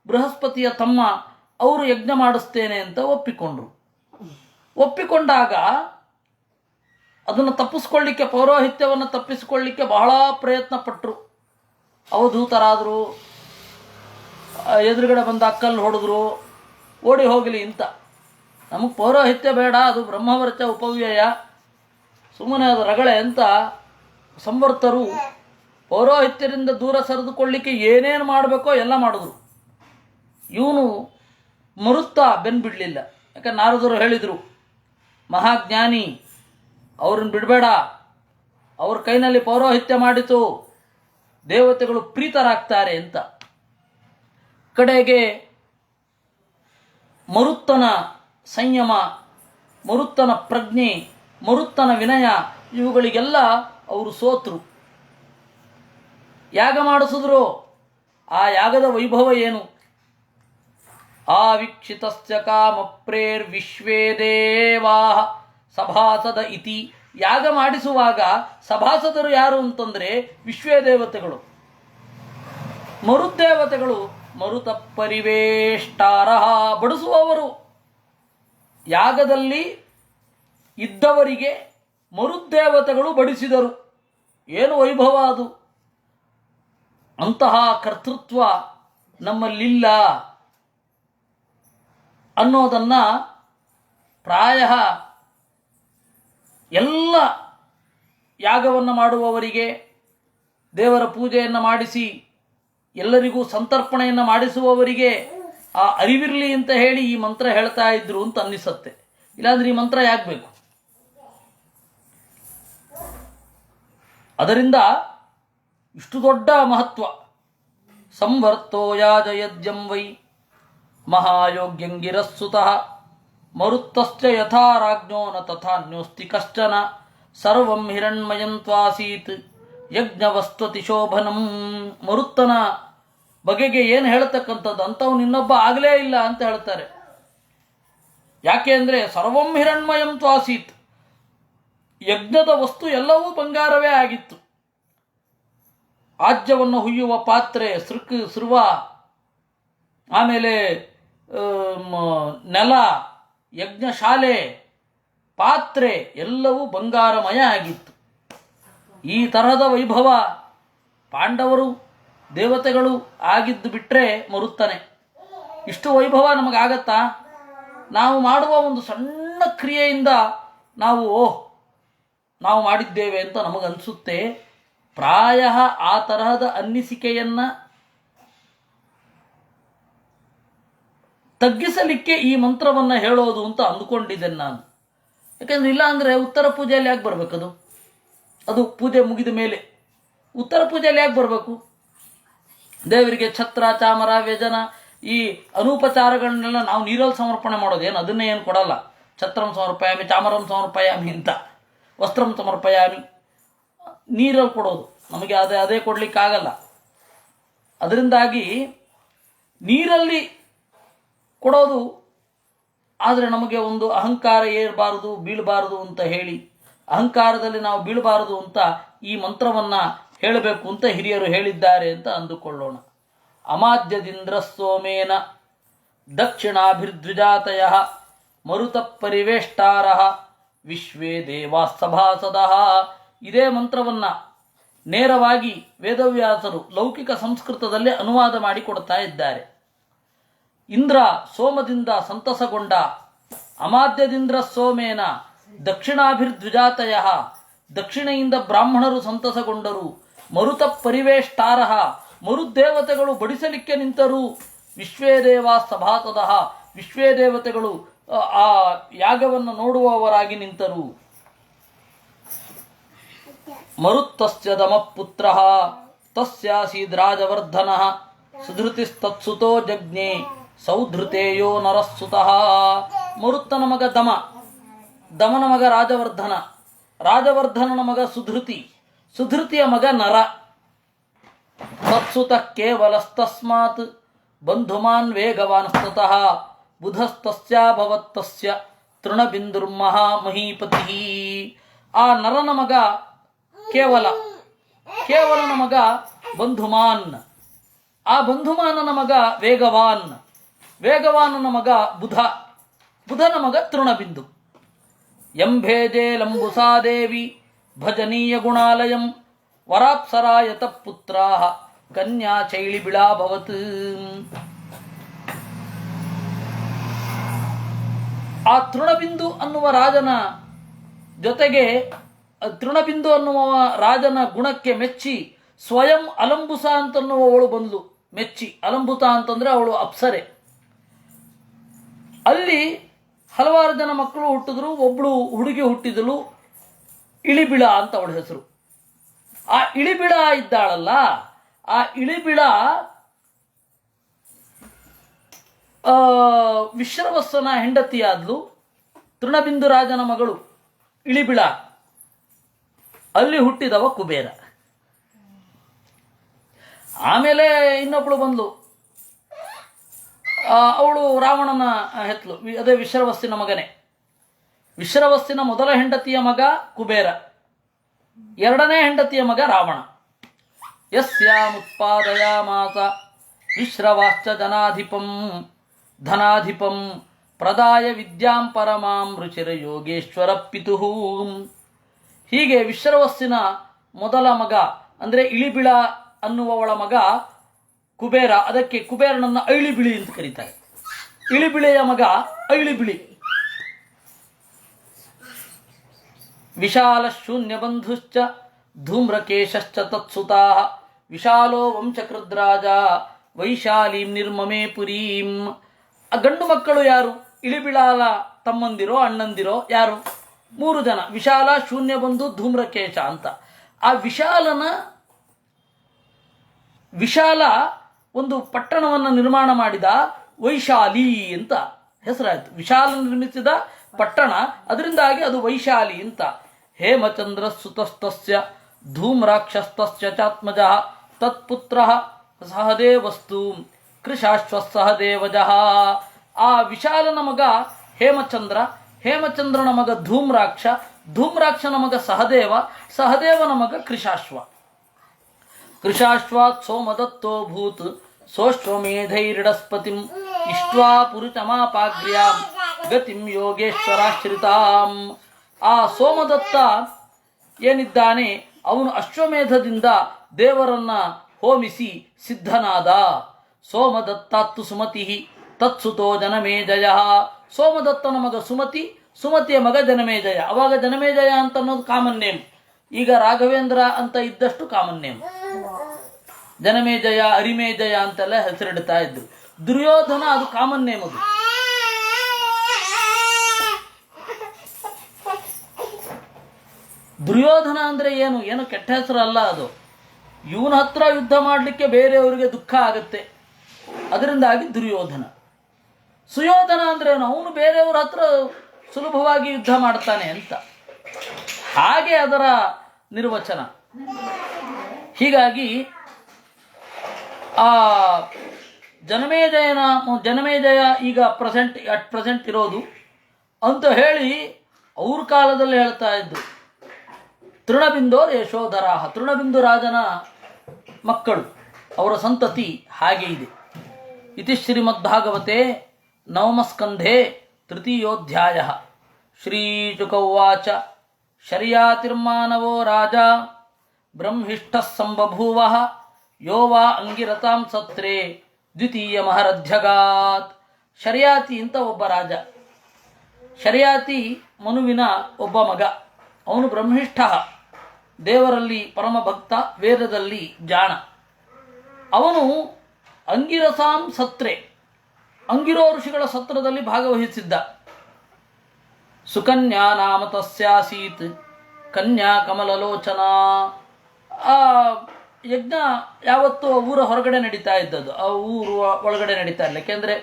ಬೃಹಸ್ಪತಿಯ ತಮ್ಮ, ಅವರು ಯಜ್ಞ ಮಾಡಿಸ್ತೇನೆ ಅಂತ ಒಪ್ಪಿಕೊಂಡ್ರು. ಒಪ್ಪಿಕೊಂಡಾಗ ಅದನ್ನು ತಪ್ಪಿಸ್ಕೊಳ್ಳಿಕ್ಕೆ, ಪೌರೋಹಿತ್ಯವನ್ನು ತಪ್ಪಿಸಿಕೊಳ್ಳಿಕ್ಕೆ ಬಹಳ ಪ್ರಯತ್ನ ಪಟ್ಟರು. ಅವಧೂತರಾದರು, ಎದುರುಗಡೆ ಬಂದ ಅಕ್ಕಲ್ಲಿ ಹೊಡೆದ್ರು, ಓಡಿ ಹೋಗಲಿ ಅಂತ. ನಮಗೆ ಪೌರೋಹಿತ್ಯ ಬೇಡ, ಅದು ಬ್ರಹ್ಮವರ್ಚ ಉಪವ್ಯಯ, ಸುಮ್ಮನೆ ಅದು ರಗಳೆ ಅಂತ ಸಂವರ್ತರು ಪೌರೋಹಿತ್ಯರಿಂದ ದೂರ ಸರಿದುಕೊಳ್ಳಿಕ್ಕೆ ಏನೇನು ಮಾಡಬೇಕೋ ಎಲ್ಲ ಮಾಡಿದ್ರು. ಇವನು ಮರುತ್ತ ಬೆನ್ಬಿಡಲಿಲ್ಲ. ಯಾಕೆ ನಾರದರು ಹೇಳಿದರು, ಮಹಾಜ್ಞಾನಿ, ಅವ್ರನ್ನ ಬಿಡಬೇಡ, ಅವ್ರ ಕೈನಲ್ಲಿ ಪೌರೋಹಿತ್ಯ ಮಾಡಿತು, ದೇವತೆಗಳು ಪ್ರೀತರಾಗ್ತಾರೆ ಅಂತ. ಕಡೆಗೆ ಮರುತ್ತನ ಸಂಯಮ, ಮರುತ್ತನ ಪ್ರಜ್ಞೆ, ಮರುತ್ತನ ವಿನಯ, ಇವುಗಳಿಗೆಲ್ಲ ಅವರು ಸೋತರು. ಯಾಗ ಮಾಡಿಸಿದ್ರು. ಆ ಯಾಗದ ವೈಭವ ಏನು? ಆವೀಕ್ಷಿತಸ್ಯ ಕಾಮಪ್ರೇರ್ವಿಶ್ವೇ ದೇವಾ ಸಭಾಸದ ಇತಿ. ಯಾಗ ಮಾಡಿಸುವಾಗ ಸಭಾಸದರು ಯಾರು ಅಂತಂದರೆ ವಿಶ್ವೇ ದೇವತೆಗಳು, ಮರುದ್ದೇವತೆಗಳು. ಮರುತ ಪರಿವೇಷ್ಟಾರ, ಬಡಿಸುವವರು. ಯಾಗದಲ್ಲಿ ಇದ್ದವರಿಗೆ ಮರುದ್ದೇವತೆಗಳು ಬಡಿಸಿದರು. ಏನು ವೈಭವ ಅದು! ಅಂತಹ ಕರ್ತೃತ್ವ ನಮ್ಮಲ್ಲಿಲ್ಲ ಅನ್ನೋದನ್ನು ಪ್ರಾಯ ಎಲ್ಲ ಯಾಗವನ್ನು ಮಾಡುವವರಿಗೆ, ದೇವರ ಪೂಜೆಯನ್ನು ಮಾಡಿಸಿ ಎಲ್ಲರಿಗೂ ಸಂತರ್ಪಣೆಯನ್ನು ಮಾಡಿಸುವವರಿಗೆ ಆ ಅರಿವಿರಲಿ ಅಂತ ಹೇಳಿ ಈ ಮಂತ್ರ ಹೇಳ್ತಾ ಇದ್ರು ಅಂತ ಅನ್ನಿಸುತ್ತೆ. ಇಲ್ಲಾಂದ್ರೆ ಈ ಮಂತ್ರ ಯಾಕೆ ಬೇಕು? ಅದರಿಂದ ಇಷ್ಟು ದೊಡ್ಡ ಮಹತ್ವ. ಸಂವರ್ತೋ ಯಾಜಯಜ್ಯಂ ವೈ ಮಹಾಯೋಗ್ಯಂಗಿರಸ್ಸುತಃ ಮರುತ್ತಶ್ಚ ಯಥಾ ರಾಜ್ಞೋ ನ ತಥಾನ್ಯೋಸ್ತಿ ಕಶ್ಚನ ಸರ್ವಂ ಹಿರಣ್ಮಯಂ ತ್ವಾಸೀತ್ ಯಜ್ಞವಸ್ತ್ವತಿ ಶೋಭನಂ. ಮರುತ್ತನ ಬಗೆಗೆ ಏನು ಹೇಳ್ತಕ್ಕಂಥದ್ದು, ಅಂಥವ್ನು ಇನ್ನೊಬ್ಬ ಆಗಲೇ ಇಲ್ಲ ಅಂತ ಹೇಳ್ತಾರೆ. ಯಾಕೆ ಅಂದರೆ ಸರ್ವಂ ಹಿರಣ್ಮಯಂ ತ್ವಾಸೀತ್, ಯಜ್ಞದ ವಸ್ತು ಎಲ್ಲವೂ ಬಂಗಾರವೇ ಆಗಿತ್ತು. ಆಜ್ಯವನ್ನು ಹುಯ್ಯುವ ಪಾತ್ರೆ, ಸೃವ, ಆಮೇಲೆ ನೆಲ, ಯಜ್ಞಶಾಲೆ, ಪಾತ್ರೆ ಎಲ್ಲವೂ ಬಂಗಾರಮಯ ಆಗಿತ್ತು. ಈ ತರಹದ ವೈಭವ ಪಾಂಡವರು ದೇವತೆಗಳು ಆಗಿದ್ದು ಬಿಟ್ಟರೆ ಮರುತ್ತಾನೆ. ಇಷ್ಟು ವೈಭವ ನಮಗಾಗತ್ತಾ? ನಾವು ಮಾಡುವ ಒಂದು ಸಣ್ಣ ಕ್ರಿಯೆಯಿಂದ ನಾವು ಮಾಡಿದ್ದೇವೆ ಅಂತ ನಮಗನ್ಸುತ್ತೆ. ಪ್ರಾಯ ಆ ತರಹದ ಅನ್ನಿಸಿಕೆಯನ್ನು ತಗ್ಗಿಸಲಿಕ್ಕೆ ಈ ಮಂತ್ರವನ್ನು ಹೇಳೋದು ಅಂತ ಅಂದುಕೊಂಡಿದ್ದೇನೆ ನಾನು. ಯಾಕೆಂದ್ರೆ ಇಲ್ಲ ಅಂದರೆ ಉತ್ತರ ಪೂಜೆಯಲ್ಲಿ ಯಾಕೆ ಬರಬೇಕದು? ಅದು ಪೂಜೆ ಮುಗಿದ ಮೇಲೆ ಉತ್ತರ ಪೂಜೆಯಲ್ಲಿ ಯಾಕೆ ಬರಬೇಕು? ದೇವರಿಗೆ ಛತ್ರ ಚಾಮರ ವ್ಯಜನ ಈ ಅನುಪಚಾರಗಳನ್ನೆಲ್ಲ ನಾವು ನೀರಲ್ಲಿ ಸಮರ್ಪಣೆ ಮಾಡೋದು. ಏನು ಅದನ್ನೇ ಏನು ಕೊಡಲ್ಲ. ಛತ್ರಂ ಸಮರ್ಪಯಾಮಿ, ಚಾಮರಂ ಸಮರ್ಪಯಾಮಿ ಅಂತ, ವಸ್ತ್ರಂ ಸಮರ್ಪಯಾಮಿ ನೀರಲ್ಲಿ ಕೊಡೋದು. ನಮಗೆ ಅದೇ ಕೊಡಲಿಕ್ಕಾಗಲ್ಲ. ಅದರಿಂದಾಗಿ ನೀರಲ್ಲಿ ಕೊಡೋದು. ಆದರೆ ನಮಗೆ ಒಂದು ಅಹಂಕಾರ ಏರಬಾರದು, ಬೀಳಬಾರದು ಅಂತ ಹೇಳಿ, ಅಹಂಕಾರದಲ್ಲಿ ನಾವು ಬೀಳಬಾರದು ಅಂತ ಈ ಮಂತ್ರವನ್ನು ಹೇಳಬೇಕು ಅಂತ ಹಿರಿಯರು ಹೇಳಿದ್ದಾರೆ ಅಂತ ಅಂದುಕೊಳ್ಳೋಣ. ಅಮಾದ್ಯದಿಂದ್ರ ಸೋಮೇನ ದಕ್ಷಿಣಾಭಿರ್ದ್ವಿಜಾತಯ ಮರುತ ಪರಿವೇಷ್ಟಾರ ವಿಶ್ವೇ ದೇವಾ ಸಭಾಸದಃ. ಇದೇ ಮಂತ್ರವನ್ನು ನೇರವಾಗಿ ವೇದವ್ಯಾಸರು ಲೌಕಿಕ ಸಂಸ್ಕೃತದಲ್ಲಿ ಅನುವಾದ ಮಾಡಿಕೊಡ್ತಾ ಇದ್ದಾರೆ. ಇಂದ್ರ ಸೋಮದಿಂದ ಸಂತಸಗೊಂಡ, ಅಮಾದ್ಯದಿಂದ್ರ ಸೋಮೇನ ದಕ್ಷಿಣಾಭಿರ್ದ್ವಿಜಾತಯ, ದಕ್ಷಿಣೆಯಿಂದ ಬ್ರಾಹ್ಮಣರು ಸಂತಸಗೊಂಡರು. ಮರುತ ಪರಿವೇಷ್ಟಾರ, ಮರುದೇವತೆಗಳು ಬಡಿಸಲಿಕ್ಕೆ ನಿಂತರು. ವಿಶ್ವೇ ದೇವಾ ಸಭಾಸದಃ, ವಿಶ್ವೇ ದೇವತೆಗಳು ಆ ಯಾಗವನ್ನು ನೋಡುವವರಾಗಿ ನಿಂತರು. ಮರುತ್ತಸ್ಯ ದಮಃಪುತ್ರ ತಸ್ಯಾಸೀದ್ರಾಜವರ್ಧನ ಸುಧೃತಿಸ್ತತ್ಸುತೋ ಜಜ್ಞೆ ಸೌಧೃತೇಯೋ ನರಸ್ಸುತಃ. ಮರುತ್ತನ ಮಗ ದಮ, ದಮನ ಮಗ ರಾಜವರ್ಧನ, ರಾಜವರ್ಧನನ ಮಗ ಸುಧೃತಿ, ಸುಧೃತಿಯ ಮಗ ನರ. ತತ್ಸುತ ಕೇವಲಸ್ತಸ್ಮಾತ್ ಬಂಧುಮಾನ್ ವೇಗವಾನ್ ಸ್ತತಃ ಬುಧಸ್ತಸ್ಯಾಭವತ್ತಸ್ಯ ತೃಣಬಿಂದುರ್ಮಹಾಮಹೀಪತಿ. ಆ ನರನ ಮಗ ಕೇವಲ, ಕೇವಲನ ಮಗ ಬಂಧುಮಾನ್, ಆ ಬಂಧುಮಾನನ ಮಗ ವೇಗವಾನ್, ವೇಗವಾನನ ಮಗ ಬುಧ, ಬುಧನ ಮಗ ತೃಣಬಿಂದು. ಎಂಭೇಜೆ ಲಂಬುಸಾದೇವಿ ಭಜನೀಯ ಗುಣಾಲಯಂ ವರಾಪ್ಸರಾಯತ ಪುತ್ರಾ ಕನ್ಯಾ ಚೈಳಿಬಿಳಾಭವತ್. ಆ ತೃಣಬಿಂದು ಅನ್ನುವ ರಾಜನ ಜೊತೆಗೆ, ತೃಣಬಿಂದು ಅನ್ನುವ ರಾಜನ ಗುಣಕ್ಕೆ ಮೆಚ್ಚಿ ಸ್ವಯಂ ಅಲಂಬುಸ ಅಂತನ್ನುವವಳು ಬಂದ್ಲು. ಮೆಚ್ಚಿ, ಅಲಂಬುತ ಅಂತಂದ್ರೆ ಅವಳು ಅಪ್ಸರೆ. ಅಲ್ಲಿ ಹಲವಾರು ಜನ ಮಕ್ಕಳು ಹುಟ್ಟಿದ್ರು. ಒಬ್ಬಳು ಹುಡುಗಿ ಹುಟ್ಟಿದಳು, ಇಳಿಬಿಳ ಅಂತ ಅವಳ ಹೆಸರು. ಆ ಇಳಿಬಿಳ ಇದ್ದಾಳಲ್ಲ, ಆ ಇಳಿಬಿಳ ವಿಶ್ರವಸ್ಸನ ಹೆಂಡತಿಯಾದ್ಲು. ತೃಣಬಿಂದು ರಾಜನ ಮಗಳು ಇಳಿಬಿಳ. ಅಲ್ಲಿ ಹುಟ್ಟಿದವ ಕುಬೇರ. ಆಮೇಲೆ ಇನ್ನೊಬ್ಳು ಬಂದ್ಲು, ಅವಳು ರಾವಣನ ಹೆತ್ಲು. ಅದೇ ವಿಶ್ರವಸ್ಸಿನ ಮಗನೇ. ವಿಶ್ರವಸ್ಸಿನ ಮೊದಲ ಹೆಂಡತಿಯ ಮಗ ಕುಬೇರ, ಎರಡನೇ ಹೆಂಡತಿಯ ಮಗ ರಾವಣ. ಯಸ್ಯಾಮುತ್ಪಾದಯಾಮಾಸ ವಿಶ್ರವಾಶ್ಚ ಧನಾಧಿಪಂ ಪ್ರದಾಯ ವಿದ್ಯಾಂ ಪರಮಾಂ ರುಚಿರ ಯೋಗೇಶ್ವರ ಪಿತುಃ. ಹೀಗೆ ವಿಶ್ರವಸ್ಸಿನ ಮೊದಲ ಮಗ ಅಂದರೆ ಇಳಿಬಿಳ ಅನ್ನುವವಳ ಮಗ ಕುಬೇರ. ಅದಕ್ಕೆ ಕುಬೇರನನ್ನ ಐಳಿಬಿಳಿ ಅಂತ ಕರೀತಾರೆ. ಇಳಿಬಿಳೆಯ ಮಗ ಐಳಿಬಿಳಿ. ವಿಶಾಲ ಶೂನ್ಯ ಬಂಧುಶ್ಚ ಧೂಮ್ರಕೇಶಶ್ಚ ತತ್ಸುತಾ ವಿಶಾಲೋ ವಂಶಕೃದ್ರಾಜ ವೈಶಾಲೀಂ ನಿರ್ಮಮೇ ಪುರೀಂ. ಆ ಗಂಡು ಮಕ್ಕಳು ಯಾರು? ಇಳಿಬಿಳಾಲ ತಮ್ಮಂದಿರೋ ಅಣ್ಣಂದಿರೋ ಯಾರು? 3 ಜನ. ವಿಶಾಲ, ಶೂನ್ಯ ಬಂಧು, ಧೂಮ್ರಕೇಶ ಅಂತ. ಆ ವಿಶಾಲ ಒಂದು ಪಟ್ಟಣವನ್ನು ನಿರ್ಮಾಣ ಮಾಡಿದ. ವೈಶಾಲಿ ಅಂತ ಹೆಸರಾಯಿತು. ವಿಶಾಲ ನಿರ್ಮಿಸಿದ ಪಟ್ಟಣ, ಅದರಿಂದಾಗಿ ಅದು ವೈಶಾಲಿ ಅಂತ. ಹೇಮಚಂದ್ರ ಸುತಸ್ತಸ್ಯ ಧೂಮ್ರಾಕ್ಷಸ್ತಸ್ಯ ಚಾತ್ಮಜ ತತ್ಪುತ್ರ ಸಹದೇವಸ್ತು ಕೃಶಾಶ್ವಸಹದೇವಜ. ಆ ವಿಶಾಲನ ಮಗ ಹೇಮಚಂದ್ರ, ಹೇಮಚಂದ್ರನ ಮಗ ಧೂಮ್ರಾಕ್ಷ, ಧೂಮ್ರಾಕ್ಷನ ಮಗ ಸಹದೇವ, ಸಹದೇವನ ಮಗ ಕೃಶಾಶ್ವ. ಕೃಶಾಶ್ವಾತ್ ಸೋಮದತ್ತೋಭೂತ್ ಸೋಶ್ವಮೇಧೈರಿಡಸ್ಪತಿಂ ಇಷ್ಟ್ವಾ ಪುರುಷಮಾಪಾಗ್ರ್ಯಾಂ ಗತಿಂ ಯೋಗೇಶ್ವರಾಶ್ರಿತಾಂ. ಆ ಸೋಮದತ್ತ ಏನಿದ್ದಾನೆ ಅವನು ಅಶ್ವಮೇಧದಿಂದ ದೇವರನ್ನ ಹೋಮಿಸಿ ಸಿದ್ಧನಾದ. ಸೋಮದತ್ತಾತ್ತು ಸುಮತಿ ತತ್ಸುತೋ ಜನಮೇಜಯ. ಸೋಮದತ್ತನ ಮಗ ಸುಮತಿ, ಸುಮತಿಯ ಮಗ ಜನಮೇಜಯ. ಅವಾಗ ಜನಮೇಜಯ ಅಂತ ಅನ್ನೋದು ಕಾಮನ್ ನೇಮ್. ಈಗ ರಾಘವೇಂದ್ರ ಅಂತ ಇದ್ದಷ್ಟು ಕಾಮನ್ ನೇಮ್. ಜನಮೇಜಯ, ಅರಿಮೇಜಯ ಅಂತೆಲ್ಲ ಹೆಸರಿಡ್ತಾ ಇದ್ರು. ದುರ್ಯೋಧನ ಅದು ಕಾಮನ್ ನೇಮ್. ಅದು ದುರ್ಯೋಧನ ಅಂದ್ರೆ ಏನು ಕೆಟ್ಟ ಹೆಸರು ಅಲ್ಲ. ಅದು ಇವನ ಹತ್ರ ಯುದ್ಧ ಮಾಡಲಿಕ್ಕೆ ಬೇರೆಯವರಿಗೆ ದುಃಖ ಆಗುತ್ತೆ, ಅದರಿಂದಾಗಿ ದುರ್ಯೋಧನ. ಸುಯೋಧನ ಅಂದ್ರೆ ಅವನು ಬೇರೆಯವ್ರ ಹತ್ರ ಸುಲಭವಾಗಿ ಯುದ್ಧ ಮಾಡ್ತಾನೆ ಅಂತ, ಹಾಗೆ ಅದರ ನಿರ್ವಚನ. ಹೀಗಾಗಿ ಆ ಜನಮೇಜಯ ಈಗ ಅಟ್ ಪ್ರೆಸೆಂಟ್ ಇರೋದು ಅಂತ ಹೇಳಿ ಅವ್ರ ಕಾಲದಲ್ಲಿ ಹೇಳ್ತಾ ಇದ್ದು. ತೃಣಬಿಂದೋರ್ ಯಶೋಧರಾಹ, ತೃಣಬಿಂದು ರಾಜನ ಮಕ್ಕಳು, ಅವರ ಸಂತತಿ ಹಾಗೆ ಇದೆ. ಇತಿ ಶ್ರೀಮದ್ಭಾಗವತೆ ನವಮಸ್ಕಂಧೆ ತೃತೀಯೋಧ್ಯಾಯ. ಶ್ರೀಶುಕ ಉವಾಚ ಶರ್ಯಾತಿರ್ಮಾನವೋ ರಾಜ ಬ್ರಹ್ಮಿಷ್ಠಃ ಸಂಬಭೂವ ಯೋ ವಾ ಅಂಗಿರತಾಂ ಸತ್ರೆ ದ್ವಿತೀಯ ಮಹರಧ್ಯಗಾತ್. ಶರ್ಯಾತಿ ಅಂತ ಒಬ್ಬ ರಾಜ. ಶರ್ಯಾತಿ ಮನುವಿನ ಒಬ್ಬ ಮಗ. ಅವನು ಬ್ರಹ್ಮಿಷ್ಠ, ದೇವರಲ್ಲಿ ಪರಮಭಕ್ತ, ವೇದದಲ್ಲಿ ಜಾಣ. ಅವನು ಅಂಗಿರಸಾಂ ಸತ್ರೆ, ಅಂಗಿರೋ ಋಷಿಗಳ ಸತ್ರದಲ್ಲಿ ಭಾಗವಹಿಸಿದ್ದ. ಸುಕನ್ಯಾ ನಾಮ ತಸ್ಯಾಸೀತ್ ಕನ್ಯಾ ಕಮಲಲೋಚನ. ಆ ಯಜ್ಞ ಯಾವತ್ತೂ ಊರ ಹೊರಗಡೆ ನಡೀತಾ ಇದ್ದದ್ದು, ಆ ಊರು ಒಳಗಡೆ ನಡೀತಾ ಇಲ್ಲ. ಯಾಕೆಂದರೆ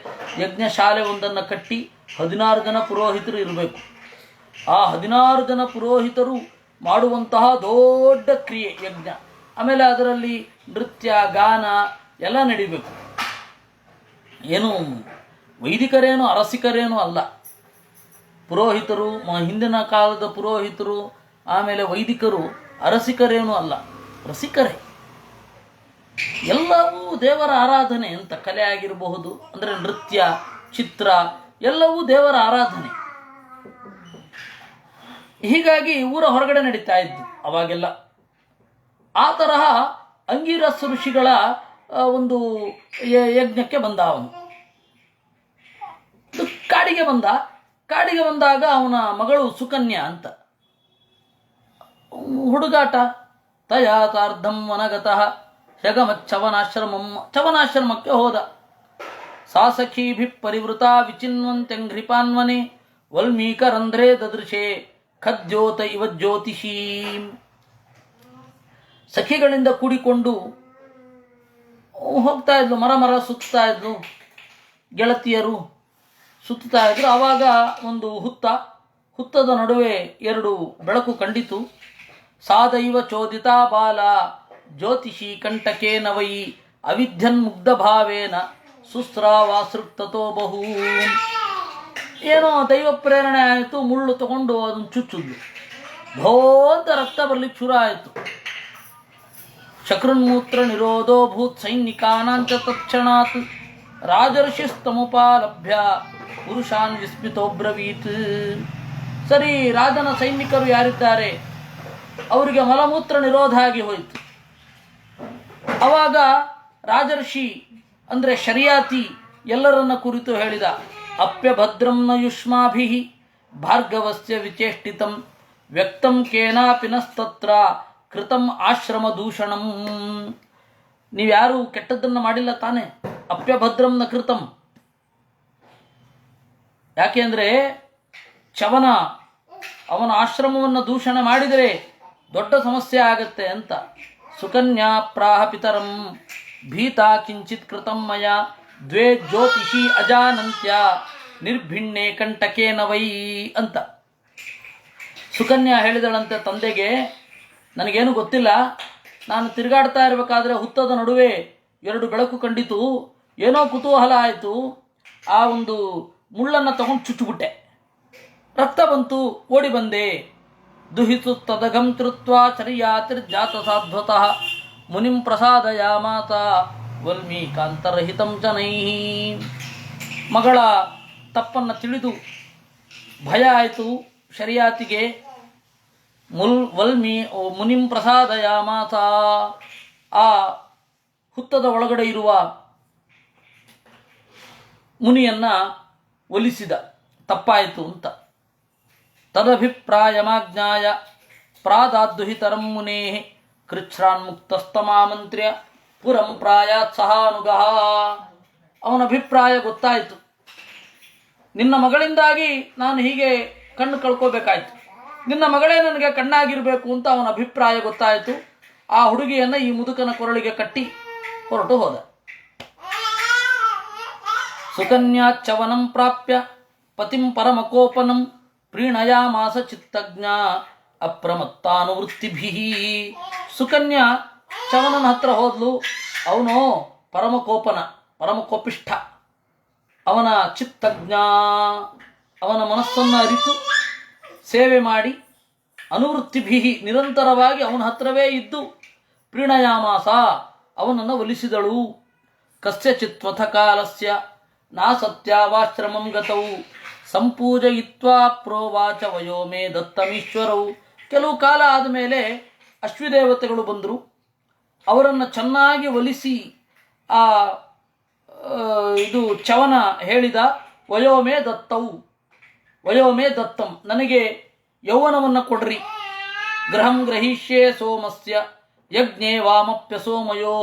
ಯಜ್ಞ ಶಾಲೆ ಒಂದನ್ನು ಕಟ್ಟಿ 16 ಜನ ಪುರೋಹಿತರು ಇರಬೇಕು. ಆ 16 ಜನ ಪುರೋಹಿತರು ಮಾಡುವಂತಹ ದೊಡ್ಡ ಕ್ರಿಯೆ ಯಜ್ಞ. ಆಮೇಲೆ ಅದರಲ್ಲಿ ನೃತ್ಯ ಗಾನ ಎಲ್ಲ ನಡಿಬೇಕು. ಏನು ವೈದಿಕರೇನು ಅರಸಿಕರೇನು ಅಲ್ಲ, ಪುರೋಹಿತರು, ಹಿಂದಿನ ಕಾಲದ ಪುರೋಹಿತರು ಆಮೇಲೆ ವೈದಿಕರು ಅರಸಿಕರೇನು ಅಲ್ಲ, ರಸಿಕರೇ. ಎಲ್ಲವೂ ದೇವರ ಆರಾಧನೆ ಅಂತ. ಕಲೆ ಆಗಿರಬಹುದು, ಅಂದರೆ ನೃತ್ಯ, ಚಿತ್ರ ಎಲ್ಲವೂ ದೇವರ ಆರಾಧನೆ. ಹೀಗಾಗಿ ಊರ ಹೊರಗಡೆ ನಡೀತಾ ಇದ್ದು ಅವಾಗೆಲ್ಲ. ಆ ತರಹ ಅಂಗಿರಸ್ ಋಷಿಗಳ ಒಂದು ಯಜ್ಞಕ್ಕೆ ಬಂದ ಅವನು. ಕಾಡಿಗೆ ಬಂದಾಗ ಅವನ ಮಗಳು ಸುಕನ್ಯಾ ಅಂತ ಹುಡುಗಾಟ. ತಯಾತಾರ್ಧಂ ವನಗತಃ ಚವನಾಶ್ರಮಕ್ಕೆ ಹೋದ. ಸಾ ಸಖೀಭಿ ಪರಿವೃತ ವಿಚಿನ್ವಂತ್ಯಂಘ್ರಿಪಾನ್ವನೆ ವಲ್ಮೀಕರಂಧ್ರೇ ದದೃಶೆ ಖದ್ಯೋತ ಇವ ಜ್ಯೋತಿಷೀಂ. ಸಖಿಗಳಿಂದ ಕೂಡಿಕೊಂಡು ಹೋಗ್ತಾ ಇದ್ಲು, ಮರ ಸುತ್ತಾ ಇದ್ಲು, ಗೆಳತಿಯರು ಸುತ್ತಾ ಇದ್ರು. ಆವಾಗ ಒಂದು ಹುತ್ತದ ನಡುವೆ 2 ಬೆಳಕು ಕಂಡಿತು. ಸಾದೈವ ಚೋದಿತಾ ಬಾಲ ಜ್ಯೋತಿಷಿ ಕಂಟಕೇನ ವೈ ಅವಿದ್ಯನ್ಮುಗ್ಧ ಭಾವೇನ ಸುಸ್ರಾವಾಸೃಕ್ತತೋ ಬಹು. ಏನೋ ದೈವ ಪ್ರೇರಣೆ ಆಯಿತು, ಮುಳ್ಳು ತಗೊಂಡು ಅದನ್ನು ಚುಚ್ಚಿದ್ಲು. ಭೋ ಅಂತ ರಕ್ತ ಬರ್ಲಿಕ್ಕೆ ಶುರು ಆಯಿತು. ಶಕ್ರನ್ಮೂತ್ರ ನಿರೋಧೋ ಭೂತ್ ಸೈನಿಕಾನಾಂಚ ತತ್ಕ್ಷಣಾತ್ ರಾಜರ್ಷಿಸ್ತಮುಪಾಲಭ್ಯ ಪುರುಷಾನ್ ವಿಸ್ಮಿತೋಬ್ರವೀತ್. ಸರಿ, ರಾಜನ ಸೈನಿಕರು ಯಾರಿದ್ದಾರೆ ಅವರಿಗೆ ಮಲಮೂತ್ರ ನಿರೋಧ ಆಗಿ ಹೋಯಿತು. ಅವಾಗ ರಾಜರ್ಷಿ ಅಂದರೆ ಶರ್ಯಾತಿ ಎಲ್ಲರನ್ನ ಕುರಿತು ಹೇಳಿದ. ಅಪ್ಯಭದ್ರಂ ನ ಯುಷ್ಮಾಭಿ ಭಾರ್ಗವಸ್ಯ ವಿಚೇಷ್ಟಿತಂ ವ್ಯಕ್ತಂ ಕೇನಾಪಿ ನಸ್ತತ್ರ ಕೃತಂ ಆಶ್ರಮ ದೂಷಣಂ. ನೀವ್ಯಾರೂ ಕೆಟ್ಟದ್ದನ್ನು ಮಾಡಿಲ್ಲ ತಾನೆ? ಅಪ್ಯಭದ್ರಂ ನ ಕೃತಂ. ಯಾಕೆಂದರೆ ಚವನ ಅವನ ಆಶ್ರಮವನ್ನು ದೂಷಣ ಮಾಡಿದರೆ ದೊಡ್ಡ ಸಮಸ್ಯೆ ಆಗತ್ತೆ ಅಂತ. ಸುಕನ್ಯಾ ಪ್ರಾಹ ಪಿತರಂ ಭೀತಾ ಕಿಂಚಿತ್ ಕೃತಂ ಮಯ ದ್ವೇ ಜ್ಯೋತಿಷಿ ಅಜಾನಂತ್ಯ ನಿರ್ಭಿಣ್ಣೆ ಕಂಟಕೇನ ವೈ ಅಂತ. ಸುಕನ್ಯಾ ಹೇಳಿದಳಂತೆ ತಂದೆಗೆ, ನನಗೇನು ಗೊತ್ತಿಲ್ಲ, ನಾನು ತಿರುಗಾಡ್ತಾ ಇರಬೇಕಾದ್ರೆ ಹುತ್ತದ ನಡುವೆ 2 ಬೆಳಕು ಕಂಡಿತು, ಏನೋ ಕುತೂಹಲ ಆಯಿತು, ಆ ಒಂದು ಮುಳ್ಳನ್ನು ತಗೊಂಡು ಚುಚ್ಚುಬಿಟ್ಟೆ, ರಕ್ತ ಬಂತು, ಓಡಿ ಬಂದೆ. ದುಹಿಸು ತದಗಂ ಕೃತ್ವ ಚರ್ಯಾತಿರ್ಜಾತ ಸಾಧ್ವತಃ ಮುನಿಂ ಪ್ರಸಾದಯಾಮಾತ ವಲ್ಮೀಕಾಂತರಹಿತಂ ಜನೈ. ಮಗಳ ತಪ್ಪನ್ನು ತಿಳಿದು ಭಯ ಆಯಿತು ಶರ್ಯಾತಿಗೆ. ವಲ್ಮಿ ಮುನಿಂ ಪ್ರಸಾದಯಾಮಾಸ. ಆ ಹುತ್ತದ ಒಳಗಡೆ ಇರುವ ಮುನಿಯನ್ನ ಒಲಿಸಿದ, ತಪ್ಪಾಯಿತು ಅಂತ. ತದಭಿಪ್ರಾಯಮಾಜ್ಞಾಯ ಪ್ರಾದಾದ್ದುಹಿತರಂ ಮುನೇ ಕೃಚ್ಛ್ರಾನ್ಮುಕ್ತಸ್ತಮಾಮಂತ್ರ್ಯ ಪುರಂ ಪ್ರಾಯಾತ್ ಸಹಾನುಗಃ. ಅವನ ಅಭಿಪ್ರಾಯ ಗೊತ್ತಾಯಿತು. ನಿನ್ನ ಮಗಳಿಂದಾಗಿ ನಾನು ಹೀಗೆ ಕಣ್ಣು ಕಳ್ಕೋಬೇಕಾಯ್ತು, ನಿನ್ನ ಮಗಳೇ ನನಗೆ ಕಣ್ಣಾಗಿರಬೇಕು ಅಂತ ಅವನ ಅಭಿಪ್ರಾಯ ಗೊತ್ತಾಯಿತು. ಆ ಹುಡುಗಿಯನ್ನು ಈ ಮುದುಕನ ಕೊರಳಿಗೆ ಕಟ್ಟಿ ಹೊರಟು ಹೋದ. ಸುಕನ್ಯಾಚ್ಚವನಂ ಪ್ರಾಪ್ಯ ಪತಿಂ ಪರಮಕೋಪನಂ ಪ್ರೀಣಯಾಮಾಸ ಚಿತ್ತಜ್ಞ ಅಪ್ರಮತ್ತಾನುವೃತ್ತಿಭಿ. ಸುಕನ್ಯಾ ಚವನನ ಹತ್ರ ಹೋದ್ಲು. ಅವನು ಪರಮಕೋಪಿಷ್ಠ, ಅವನ ಚಿತ್ತಜ್ಞ, ಅವನ ಮನಸ್ಸನ್ನು ಅರಿತು ಸೇವೆ ಮಾಡಿ ಅನುವೃತ್ತಿಭಿ ನಿರಂತರವಾಗಿ ಅವನ ಹತ್ರವೇ ಇದ್ದು ಪ್ರೀಣಯಾಮಾಸ ಅವನನ್ನು ಒಲಿಸಿದಳು. ಕಸ್ಯಚಿತ್ವಥ ಕಾಲಸ್ಯ ನಾ ಸತ್ಯಾವಾಶ್ರಮಂ ಗತೌ ಸಂಪೂಜಯಿತ್ವಾ ಪ್ರೋವಾಚ ವಯೋ ಮೇ ದತ್ತಮೀಶ್ವರವು. ಕೆಲವು ಕಾಲ ಆದಮೇಲೆ ಅಶ್ವಿದೇವತೆಗಳು ಬಂದರು. ಅವರನ್ನು ಚೆನ್ನಾಗಿ ಒಲಿಸಿ ಆ ಇದು ಚವನ ಹೇಳಿದ, ವಯೋಮೇ ದತ್ತಂ, ನನಗೆ ಯೌವನವನ್ನು ಕೊಡ್ರಿ. ಗ್ರಹಂ ಗ್ರಹಿಷ್ಯೆ ಸೋಮಸ್ಯ ಯಜ್ಞೇ ವಾಮಪ್ಯಸೋಮಯೋ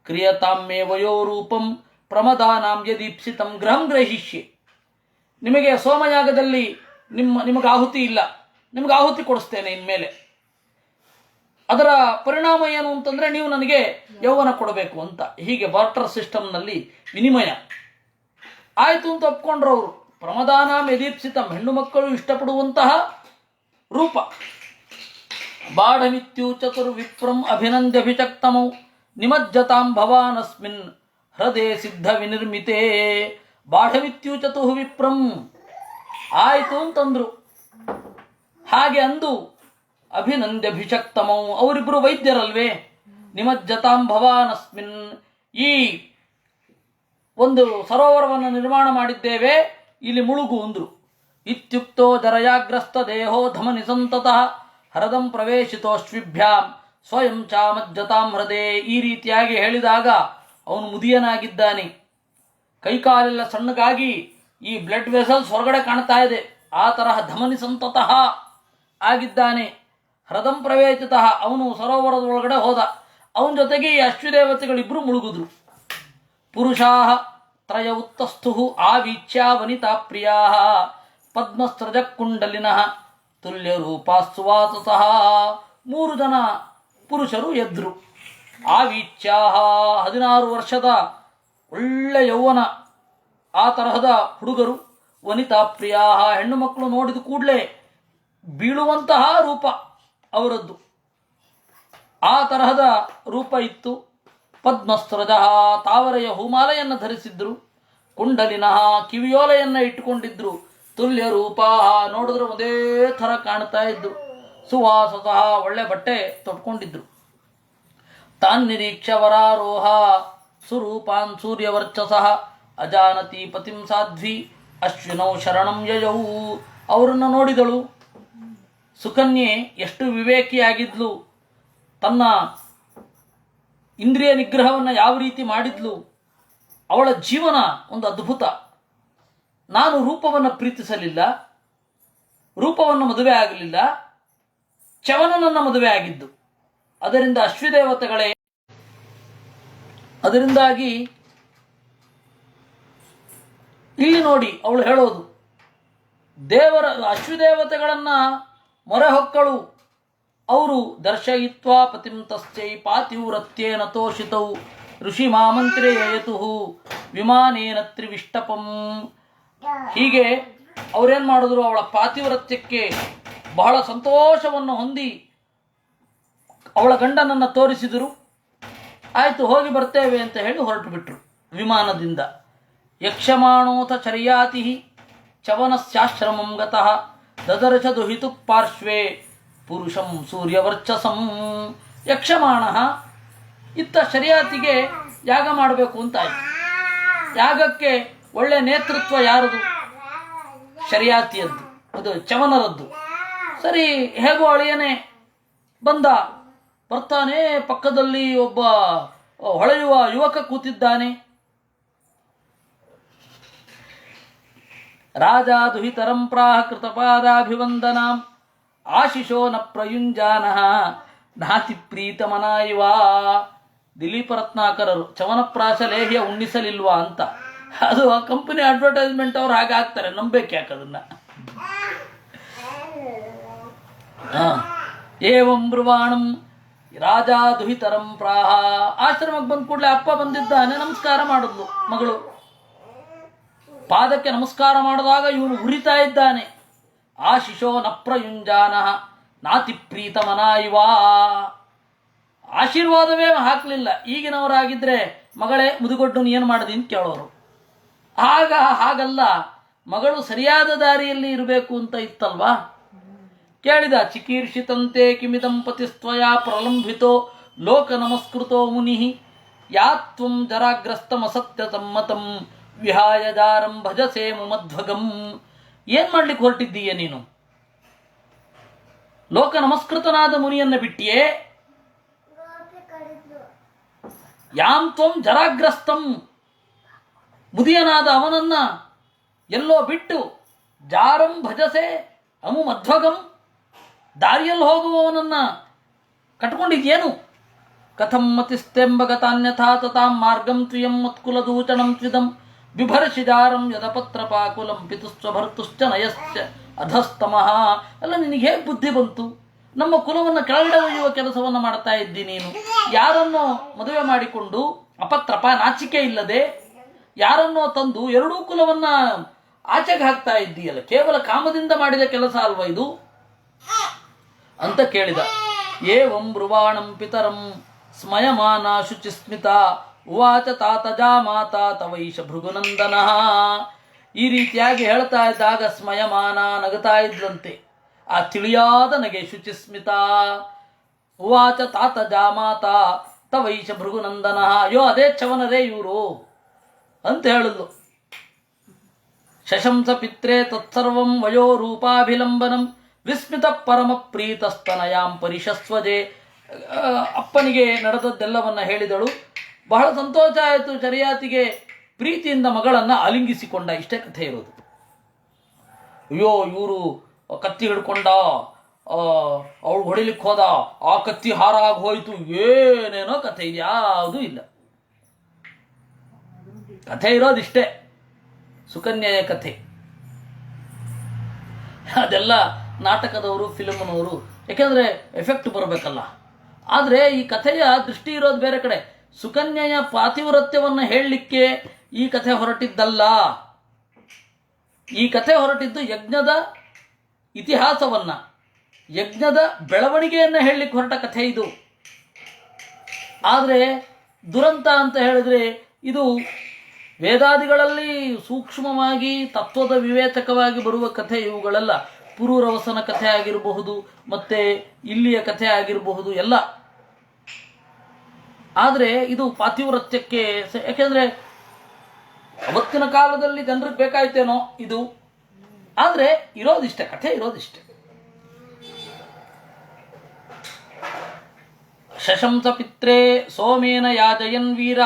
ಕ್ರಿಯತಾಮೇ ವಯೋರೂಪಂ ಪ್ರಮದಾನಾಂ ಯದೀಪ್ಸಿತಂ. ಗ್ರಹಂ ಗ್ರಹಿಷ್ಯೆ, ನಿಮಗೆ ಸೋಮಯಾಗದಲ್ಲಿ ನಿಮಗೆ ಆಹುತಿ ಇಲ್ಲ, ನಿಮಗೆ ಆಹುತಿ ಕೊಡಿಸ್ತೇನೆ ಇನ್ಮೇಲೆ. ಅದರ ಪರಿಣಾಮ ಏನು ಅಂತಂದರೆ ನೀವು ನನಗೆ ಯೌವನ ಕೊಡಬೇಕು ಅಂತ. ಹೀಗೆ ಬಾರ್ಟರ್ ಸಿಸ್ಟಮ್ನಲ್ಲಿ ವಿನಿಮಯ ಆಯಿತು ಅಂತ ಒಪ್ಕೊಂಡ್ರು ಅವರು. ಪ್ರಮದಾನಾಂ ಯದೀಪ್ಸಿತಂ, ಹೆಣ್ಣು ಮಕ್ಕಳು ಇಷ್ಟಪಡುವಂತಹ ರೂಪ. ಬಾಢಮಿತ್ಯು ಚತುರ್ವಿಪ್ರಂ ಅಭಿನಂದ್ಯಭಿಚಕ್ತಮೌ ನಿಮಜ್ಜತಾಂ ಭವಾನಸ್ಮಿನ್ ಹೃದಯ ಸಿದ್ಧ ವಿನಿರ್ಮಿತೆ. ಬಾಢಮಿತ್ಯುಚತು ವಿಪ್ರಂ, ಆಯಿತು ಅಂತಂದ್ರು. ಹಾಗೆ ಅಂದು ಅಭಿನಂದ್ಯಭಿಷಕ್ತಮೌ, ಅವರಿಬ್ಬರು ವೈದ್ಯರಲ್ವೇ. ನಿಮಜ್ಜತಾಂ ಭವಾನಸ್ಮಿನ್, ಈ ಒಂದು ಸರೋವರವನ್ನು ನಿರ್ಮಾಣ ಮಾಡಿದ್ದೇವೆ, ಇಲ್ಲಿ ಮುಳುಗು ಅಂದ್ರು. ಇತ್ಯುಕ್ತೋ ಜರಯಾಗ್ರಸ್ತ ದೇಹೋ ಧಮನಿ ಸಂತತಃ ಹರದಂ ಪ್ರವೇಶಿತೋಶ್ವಿಭ್ಯಾಂ ಸ್ವಯಂ ಚಾಮಜ್ಜತಾಂ ಹೃದಯ. ಈ ರೀತಿಯಾಗಿ ಹೇಳಿದಾಗ ಅವನು ಮುದಿಯನಾಗಿದ್ದಾನೆ, ಕೈಕಾಲೆಲ್ಲ ಸಣ್ಣಗಾಗಿ ಈ ಬ್ಲಡ್ ವೆಸಲ್ಸ್ ಹೊರಗಡೆ ಕಾಣ್ತಾ ಇದೆ. ಆ ತರಹ ಧಮನಿ ಸಂತತಃ ಆಗಿದ್ದಾನೆ. ಹೃದಂ ಪ್ರವೇಶಿತಃ, ಅವನು ಸರೋವರದ ಒಳಗಡೆ ಹೋದ. ಅವನ ಜೊತೆಗೆ ಈ ಅಶ್ವದೇವತೆಗಳಿಬ್ಬರು ಮುಳುಗಿದ್ರು. ಪುರುಷಾಃ ತ್ರಯ ಉತ್ತಸ್ಥು ಆವೀಚ್ಯ ವನಿತಾ ಪ್ರಿಯಾ ಪದ್ಮಸ್ತ್ರಜ ಕುಂಡಲಿನಃ ತುಲ್ಯ ರೂಪಾಸ್ವಾಸತಃ. 3 ಜನ ಪುರುಷರು ಎದ್ರು. ಆವೀಚ್ಯ 16 ವರ್ಷದ ಒಳ್ಳೆ ಯೌವನ, ಆ ತರಹದ ಹುಡುಗರು. ವನಿತಾ ಪ್ರಿಯಾ, ಹೆಣ್ಣು ಮಕ್ಕಳು ನೋಡಿದ ಕೂಡಲೇ ಬೀಳುವಂತಹ ರೂಪ ಅವರದ್ದು, ಆ ತರಹದ ರೂಪ ಇತ್ತು. ಪದ್ಮಸ್ತ್ರಜ, ತಾವರೆಯ ಹೂಮಾಲೆಯನ್ನು ಧರಿಸಿದ್ರು. ಕುಂಡಲಿನಃ, ಕಿವಿಯೋಲೆಯನ್ನು ಇಟ್ಟುಕೊಂಡಿದ್ರು. ತುಲ್ಯ ರೂಪ, ನೋಡಿದ್ರೆ ಒಂದೇ ಥರ ಕಾಣ್ತಾ ಇದ್ರು. ಸುವಾಸತಃ, ಒಳ್ಳೆ ಬಟ್ಟೆ ತೊಟ್ಕೊಂಡಿದ್ರು. ತಾನ್ ನಿರೀಕ್ಷ ವರಾರೋಹ ಸುರೂಪಾನ್ ಸೂರ್ಯವರ್ಚಸಃ ಅಜಾನತಿ ಪತಿಂ ಸಾಧ್ವಿ ಅಶ್ವಿನೌ ಶರಣಂ ಯಯೌ. ಅವರನ್ನು ನೋಡಿದಳು. ಸುಕನ್ಯೆ ಎಷ್ಟು ವಿವೇಕಿಯಾಗಿದ್ಲು, ತನ್ನ ಇಂದ್ರಿಯ ನಿಗ್ರಹವನ್ನು ಯಾವ ರೀತಿ ಮಾಡಿದ್ಲು. ಅವಳ ಜೀವನ ಒಂದು ಅದ್ಭುತ. ನಾನು ರೂಪವನ್ನು ಪ್ರೀತಿಸಲಿಲ್ಲ, ರೂಪವನ್ನು ಮದುವೆ ಆಗಲಿಲ್ಲ, ಚವನನನ್ನು ಮದುವೆ ಆಗಿದ್ದು. ಅದರಿಂದ ಅಶ್ವದೇವತೆಗಳೇ, ಅದರಿಂದಾಗಿ ಇಲ್ಲಿ ನೋಡಿ ಅವಳು ಹೇಳೋದು, ದೇವರ ಅಶ್ವದೇವತೆಗಳನ್ನು ಮೊರೆ ಹೊಕ್ಕಳು. ಅವರು ದರ್ಶಯಿತ್ವಾ ಪತಿಂ ತಸ್ಯೈ ಪಾತಿವ್ರತ್ಯೇನ ತೋಷಿತೌ ಋಷಿ ಮಾಮಂತ್ರೇ ಯಯತುಃ ವಿಮಾನೇನ ತ್ರಿವಿಷ್ಟಪಂ. ಹೀಗೆ ಅವರೇನು ಮಾಡಿದ್ರು, ಅವಳ ಪಾತಿವ್ರತ್ಯಕ್ಕೆ ಬಹಳ ಸಂತೋಷವನ್ನು ಹೊಂದಿ ಅವಳ ಗಂಡನನ್ನು ತೋರಿಸಿದರು. ಆಯಿತು ಹೋಗಿ ಬರ್ತೇವೆ ಅಂತ ಹೇಳಿ ಹೊರಟು ಬಿಟ್ರು ವಿಮಾನದಿಂದ. ಯಕ್ಷಮಾಣೋಥ ಚರ್ಯಾತಿ ಚವನಸ್ಯಾಶ್ರಮಂ ಗತಃ ದದರ್ಶ ದುಹಿತು ಪಾರ್ಶ್ವೇ ಪುರುಷಂ ಸೂರ್ಯವರ್ಚಸಂ. ಯಕ್ಷಮಾಣ ಇತ್ತ ಶರ್ಯಾತಿಗೆ ಯಾಗ ಮಾಡಬೇಕು ಅಂತಾಯಿತು. ಯಾಗಕ್ಕೆ ಒಳ್ಳೆ ನೇತೃತ್ವ ಯಾರದು? ಶರ್ಯಾತಿಯದ್ದು, ಅದು ಚವನರದ್ದು. ಸರಿ, ಹೇಗೋ ಅಳಿಯನೇ ಬರ್ತಾನೆ. ಪಕ್ಕದಲ್ಲಿ ಒಬ್ಬ ಹೊಳೆಯುವ ಯುವಕ ಕೂತಿದ್ದಾನೆ. ರಾಜ ದುಹಿತರಂ ಪ್ರಾಹ ಕೃತಪಾದಾಭಿವಂದನಾಂ ಆಶಿಷೋ ನ ಪ್ರಯುಂಜಾನಃ ನಾತಿ ಪ್ರೀತಮನ ಇವ. ದಿಲೀಪ ರತ್ನಾಕರರು ಚವನಪ್ರಾಶ ಲೇಹ್ಯ ಉಣ್ಣಿಸಲಿಲ್ವಾ ಅಂತ, ಅದು ಆ ಕಂಪನಿ ಅಡ್ವರ್ಟೈಸ್ಮೆಂಟ್ ಅವ್ರು ಹಾಗೆ ಹಾಕ್ತಾರೆ, ನಂಬೇಕು ಯಾಕೆ ಅದನ್ನ. ಏವಂ ಬ್ರುವಾಣಂ ರಾಜ ದುಹಿತರಂ ಪ್ರಾಹ. ಆಶ್ರಮಕ್ಕೆ ಬಂದ ಕೂಡಲೇ ಅಪ್ಪ ಬಂದಿದ್ದಾನೆ, ನಮಸ್ಕಾರ ಮಾಡಿದ್ಲು ಮಗಳು. ಪಾದಕ್ಕೆ ನಮಸ್ಕಾರ ಮಾಡಿದಾಗ ಇವನು ಉರಿತಾ ಇದ್ದಾನೆ. ಆಶಿಷೋ ನ ಪ್ರಯುಂಜಾನಃ ನಾತಿ ಪ್ರೀತಮನ ಇವ. ಆಶೀರ್ವಾದವೇ ಹಾಕಲಿಲ್ಲ. ಈಗಿನವರಾಗಿದ್ದರೆ ಮಗಳೇ ಮುದುಗೊಡ್ಡನು ಏನು ಮಾಡಿದೆ ಅಂತ ಕೇಳೋರು. ಹಾಗಲ್ಲ, ಮಗಳು ಸರಿಯಾದ ದಾರಿಯಲ್ಲಿ ಇರಬೇಕು ಅಂತ ಇತ್ತಲ್ವಾ. ಕೇಳಿದ, ಚಿಕೀರ್ಷಿತಂತೆ ಕಿಮಿದಂ ಪತಿಸ್ತ್ವಯ ಪ್ರಲಂಬಿತೋ ಲೋಕ ನಮಸ್ಕೃತೋ ಮುನಿ ಯಾತ್ವಂ ಜರಾಗ್ರಸ್ತಮಸತ್ಯ ಸಮ್ಮತಂ ವಿಹಾಯ ಜಾರಂ ಭಜಸೆ ಮುಮಧ್ವಗಂ. ಏನ್ ಮಾಡ್ಲಿಕ್ಕೆ ಹೊರಟಿದ್ದೀಯ ನೀನು? ಲೋಕ ನಮಸ್ಕೃತನಾದ ಮುನಿಯನ್ನ ಬಿಟ್ಟಿಯೇ? ಯಾಂ ತ್ವಂ ಜರಾಗ್ರಸ್ತಂ, ಮುದಿಯನಾದ ಅವನನ್ನ ಎಲ್ಲೋ ಬಿಟ್ಟು ಜಾರಂ ಭಜಸೆ ಅಮು ಮಧ್ವಗಂ, ದಾರಿಯಲ್ಲಿ ಹೋಗುವವನನ್ನ ಕಟ್ಕೊಂಡಿದ್ಯೇನು? ಕಥಂ ಮತಿಸ್ತೆಂಬಗತಾನ್ಯಥಾ ತತಾಂ ಮಾರ್ಗಂ ತ್ವಿಯಂ ಮತ್ಕುಲದೂಚಣಂ ತ್ವಿದಂ ಬಿಭರ್ಷಿಜಾರಂ ಯದಪತ್ರಪಾಕುಲಂ ಪಿತುಸ್ವಭರ್ತುಶ್ಚ ನಯಶ್ಚ ಅಧಸ್ತಮಃ. ಅಲ್ಲ, ನಿನಗೆ ಹೇಗೆ ಬುದ್ಧಿ ಬಂತು? ನಮ್ಮ ಕುಲವನ್ನು ಕೆಳಗಡೆ ಒಯ್ಯುವ ಕೆಲಸವನ್ನು ಮಾಡ್ತಾ ಇದ್ದಿ ನೀನು. ಯಾರನ್ನೋ ಮದುವೆ ಮಾಡಿಕೊಂಡು ಅಪತ್ರಪ, ನಾಚಿಕೆ ಇಲ್ಲದೆ ಯಾರನ್ನೋ ತಂದು ಎರಡೂ ಕುಲವನ್ನ ಆಚೆಗೆ ಹಾಕ್ತಾ ಇದ್ದೀಯಲ್ಲ, ಕೇವಲ ಕಾಮದಿಂದ ಮಾಡಿದ ಕೆಲಸ ಅಲ್ವಾ ಇದು ಅಂತ ಕೇಳಿದ. ಏವಂ ಬ್ರುವಾಣಂ ಪಿತರಂ ಸ್ಮಯಮಾನ ಶುಚಿಸ್ಮಿತ ಉವಾಚ ತಾತಜಾ ಮಾತಾ ತವೈಷ ಭೃಗುನಂದನಃ. ಈ ರೀತಿಯಾಗಿ ಹೇಳ್ತಾ ಇದ್ದಾಗ ಸ್ಮಯಮಾನ ನಗತಾ ಇದ್ದಂತೆ, ಆ ತಿಳಿಯಾದ ನಗೆ. ಶುಚಿಸ್ಮಿತ ಉವಾಚ ತಾತಜಾ ಮಾತಾ ತವೈಷ ಭೃಗುನಂದನಃ. ಅಯ್ಯೋ, ಅದೇ ಚವನರೇ ಇವರು ಅಂತ ಹೇಳಿದ್ಲು. ಶಶಂಸ ಪಿತ್ರೇ ತತ್ಸರ್ವಂ ವಯೋ ರೂಪಾಭಿಲಂಬನಂ ವಿಸ್ಮಿತ ಪರಮ ಪ್ರೀತಸ್ತನಯಾಂ ಪರಿಶಸ್ವಜೆ. ಅಪ್ಪನಿಗೆ ನಡೆದದ್ದೆಲ್ಲವನ್ನ ಹೇಳಿದಳು. ಬಹಳ ಸಂತೋಷ ಆಯಿತು. ಚರಿಯಾತಿಗೆ ಪ್ರೀತಿಯಿಂದ ಮಗಳನ್ನ ಆಲಿಂಗಿಸಿಕೊಂಡ. ಇಷ್ಟೇ ಕಥೆ ಇರೋದು. ಅಯ್ಯೋ, ಇವರು ಕತ್ತಿ ಹಿಡ್ಕೊಂಡ, ಅವಳು ಹೊಡಿಲಿಕ್ಕೆ ಹೋದ, ಆ ಕತ್ತಿ ಹಾರಾಗಿ ಹೋಯ್ತು, ಏನೇನೋ ಕಥೆ ಇದೆ, ಯಾವುದೂ ಇಲ್ಲ. ಕಥೆ ಇರೋದಿಷ್ಟೇ, ಸುಕನ್ಯೆಯ ಕಥೆ. ಅದೆಲ್ಲ ನಾಟಕದವರು, ಫಿಲ್ಮ್ನವರು, ಯಾಕೆಂದರೆ ಎಫೆಕ್ಟ್ ಬರಬೇಕಲ್ಲ. ಆದರೆ ಈ ಕಥೆಯ ದೃಷ್ಟಿ ಇರೋದು ಬೇರೆ ಕಡೆ. ಸುಕನ್ಯೆಯ ಪಾತಿವ್ರತ್ಯವನ್ನು ಹೇಳಲಿಕ್ಕೆ ಈ ಕಥೆ ಹೊರಟಿದ್ದಲ್ಲ. ಈ ಕಥೆ ಹೊರಟಿದ್ದು ಯಜ್ಞದ ಇತಿಹಾಸವನ್ನ, ಯಜ್ಞದ ಬೆಳವಣಿಗೆಯನ್ನು ಹೇಳಲಿಕ್ಕೆ ಹೊರಟ ಕಥೆ ಇದು. ಆದರೆ ದುರಂತ ಅಂತ ಹೇಳಿದ್ರೆ, ಇದು ವೇದಾದಿಗಳಲ್ಲಿ ಸೂಕ್ಷ್ಮವಾಗಿ ತತ್ವದ ವಿವೇಚಕವಾಗಿ ಬರುವ ಕಥೆ ಇವುಗಳೆಲ್ಲ. ಪುರೂರವಸನ ಕಥೆ ಆಗಿರಬಹುದು, ಮತ್ತೆ ಇಲ್ಲಿಯ ಕಥೆ ಆಗಿರಬಹುದು, ಎಲ್ಲ. ಆದರೆ ಇದು ಪಾತಿವ್ರತ್ಯಕ್ಕೆ, ಯಾಕೆಂದ್ರೆ ಅವತ್ತಿನ ಕಾಲದಲ್ಲಿ ಜನರಿಗೆ ಬೇಕಾಯ್ತೇನೋ ಇದು. ಆದರೆ ಇರೋದಿಷ್ಟೇ, ಕಥೆ ಇರೋದಿಷ್ಟೇ. ಶಶಂಸ ಪಿತ್ರೇ ಸೋಮೇನ ಯಾಜಯನ್ ವೀರ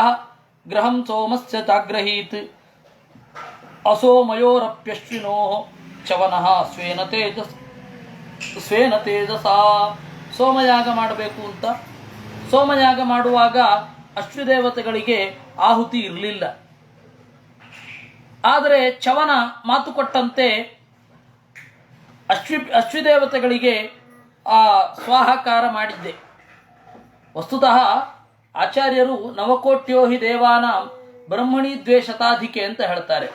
ಗ್ರಹಂ ಸೋಮಸ್ಯ ಚಾಗ್ರಹೀತ್ ಅಸೋಮಯೋರಪ್ಯಶ್ವಿನೋ ಚವನಃ ಸ್ವೇನ ತೇಜಸಾ. ಸೋಮಯಾಗ ಮಾಡಬೇಕು ಅಂತ, ಸೋಮಯಾಗ ಮಾಡುವಾಗ ಅಶ್ವದೇವತೆಗಳಿಗೆ ಆಹುತಿ ಇರಲಿಲ್ಲ. ಆದರೆ ಚವನ ಮಾತು ಕೊಟ್ಟಂತೆ ಅಶ್ವದೇವತೆಗಳಿಗೆ ಸ್ವಾಹಾಕಾರ ಮಾಡಿದ್ದೆ. ವಸ್ತುತಃ ಆಚಾರ್ಯರು ನವಕೋಟ್ಯೋ ಹಿ ದೇವಾನಾಂ ಬ್ರಹ್ಮಣಿ ದ್ವೇಷತಾಧಿಕೆ ಅಂತ ಹೇಳ್ತಾರೆ.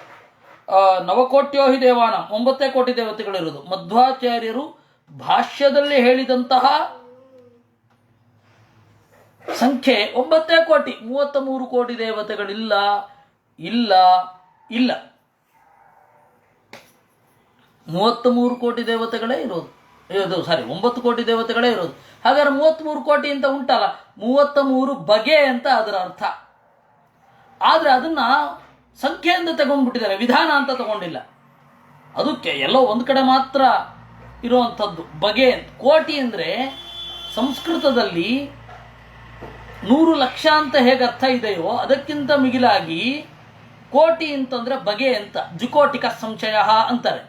ನವಕೋಟ್ಯೋ ಹಿ ದೇವಾನಾಂ 9 ಕೋಟಿ ದೇವತೆಗಳಿರುವುದು. ಮಧ್ವಾಚಾರ್ಯರು ಭಾಷ್ಯದಲ್ಲಿ ಹೇಳಿದಂತಹ ಸಂಖ್ಯೆ 9 ಕೋಟಿ. 33 ಕೋಟಿ ದೇವತೆಗಳಿಲ್ಲ, ಇಲ್ಲ ಇಲ್ಲ 33 ಕೋಟಿ ದೇವತೆಗಳೇ ಇರೋದು. 9 ಕೋಟಿ ದೇವತೆಗಳೇ ಇರೋದು. ಹಾಗಾದ್ರೆ 33 ಕೋಟಿ ಅಂತ ಉಂಟಲ್ಲ, 33 ಬಗೆ ಅಂತ ಅದರ ಅರ್ಥ. ಆದರೆ ಅದನ್ನ ಸಂಖ್ಯೆಯಿಂದ ತಗೊಂಡ್ಬಿಟ್ಟಿದ್ದಾರೆ, ವಿಧಾನ ಅಂತ ತಗೊಂಡಿಲ್ಲ. ಅದಕ್ಕೆ ಎಲ್ಲೋ ಒಂದು ಕಡೆ ಮಾತ್ರ ಇರುವಂಥದ್ದು ಬಗೆ ಅಂತ. ಕೋಟಿ ಅಂದರೆ ಸಂಸ್ಕೃತದಲ್ಲಿ 100 ಲಕ್ಷ ಅಂತ ಹೇಗೆ ಅರ್ಥ ಇದೆಯೋ ಅದಕ್ಕಿಂತ ಮಿಗಿಲಾಗಿ ಕೋಟಿ ಅಂತಂದರೆ ಬಗೆ ಅಂತ. ಜುಕೋಟಿಕ ಸಂಶಯ ಅಂತಾರೆ.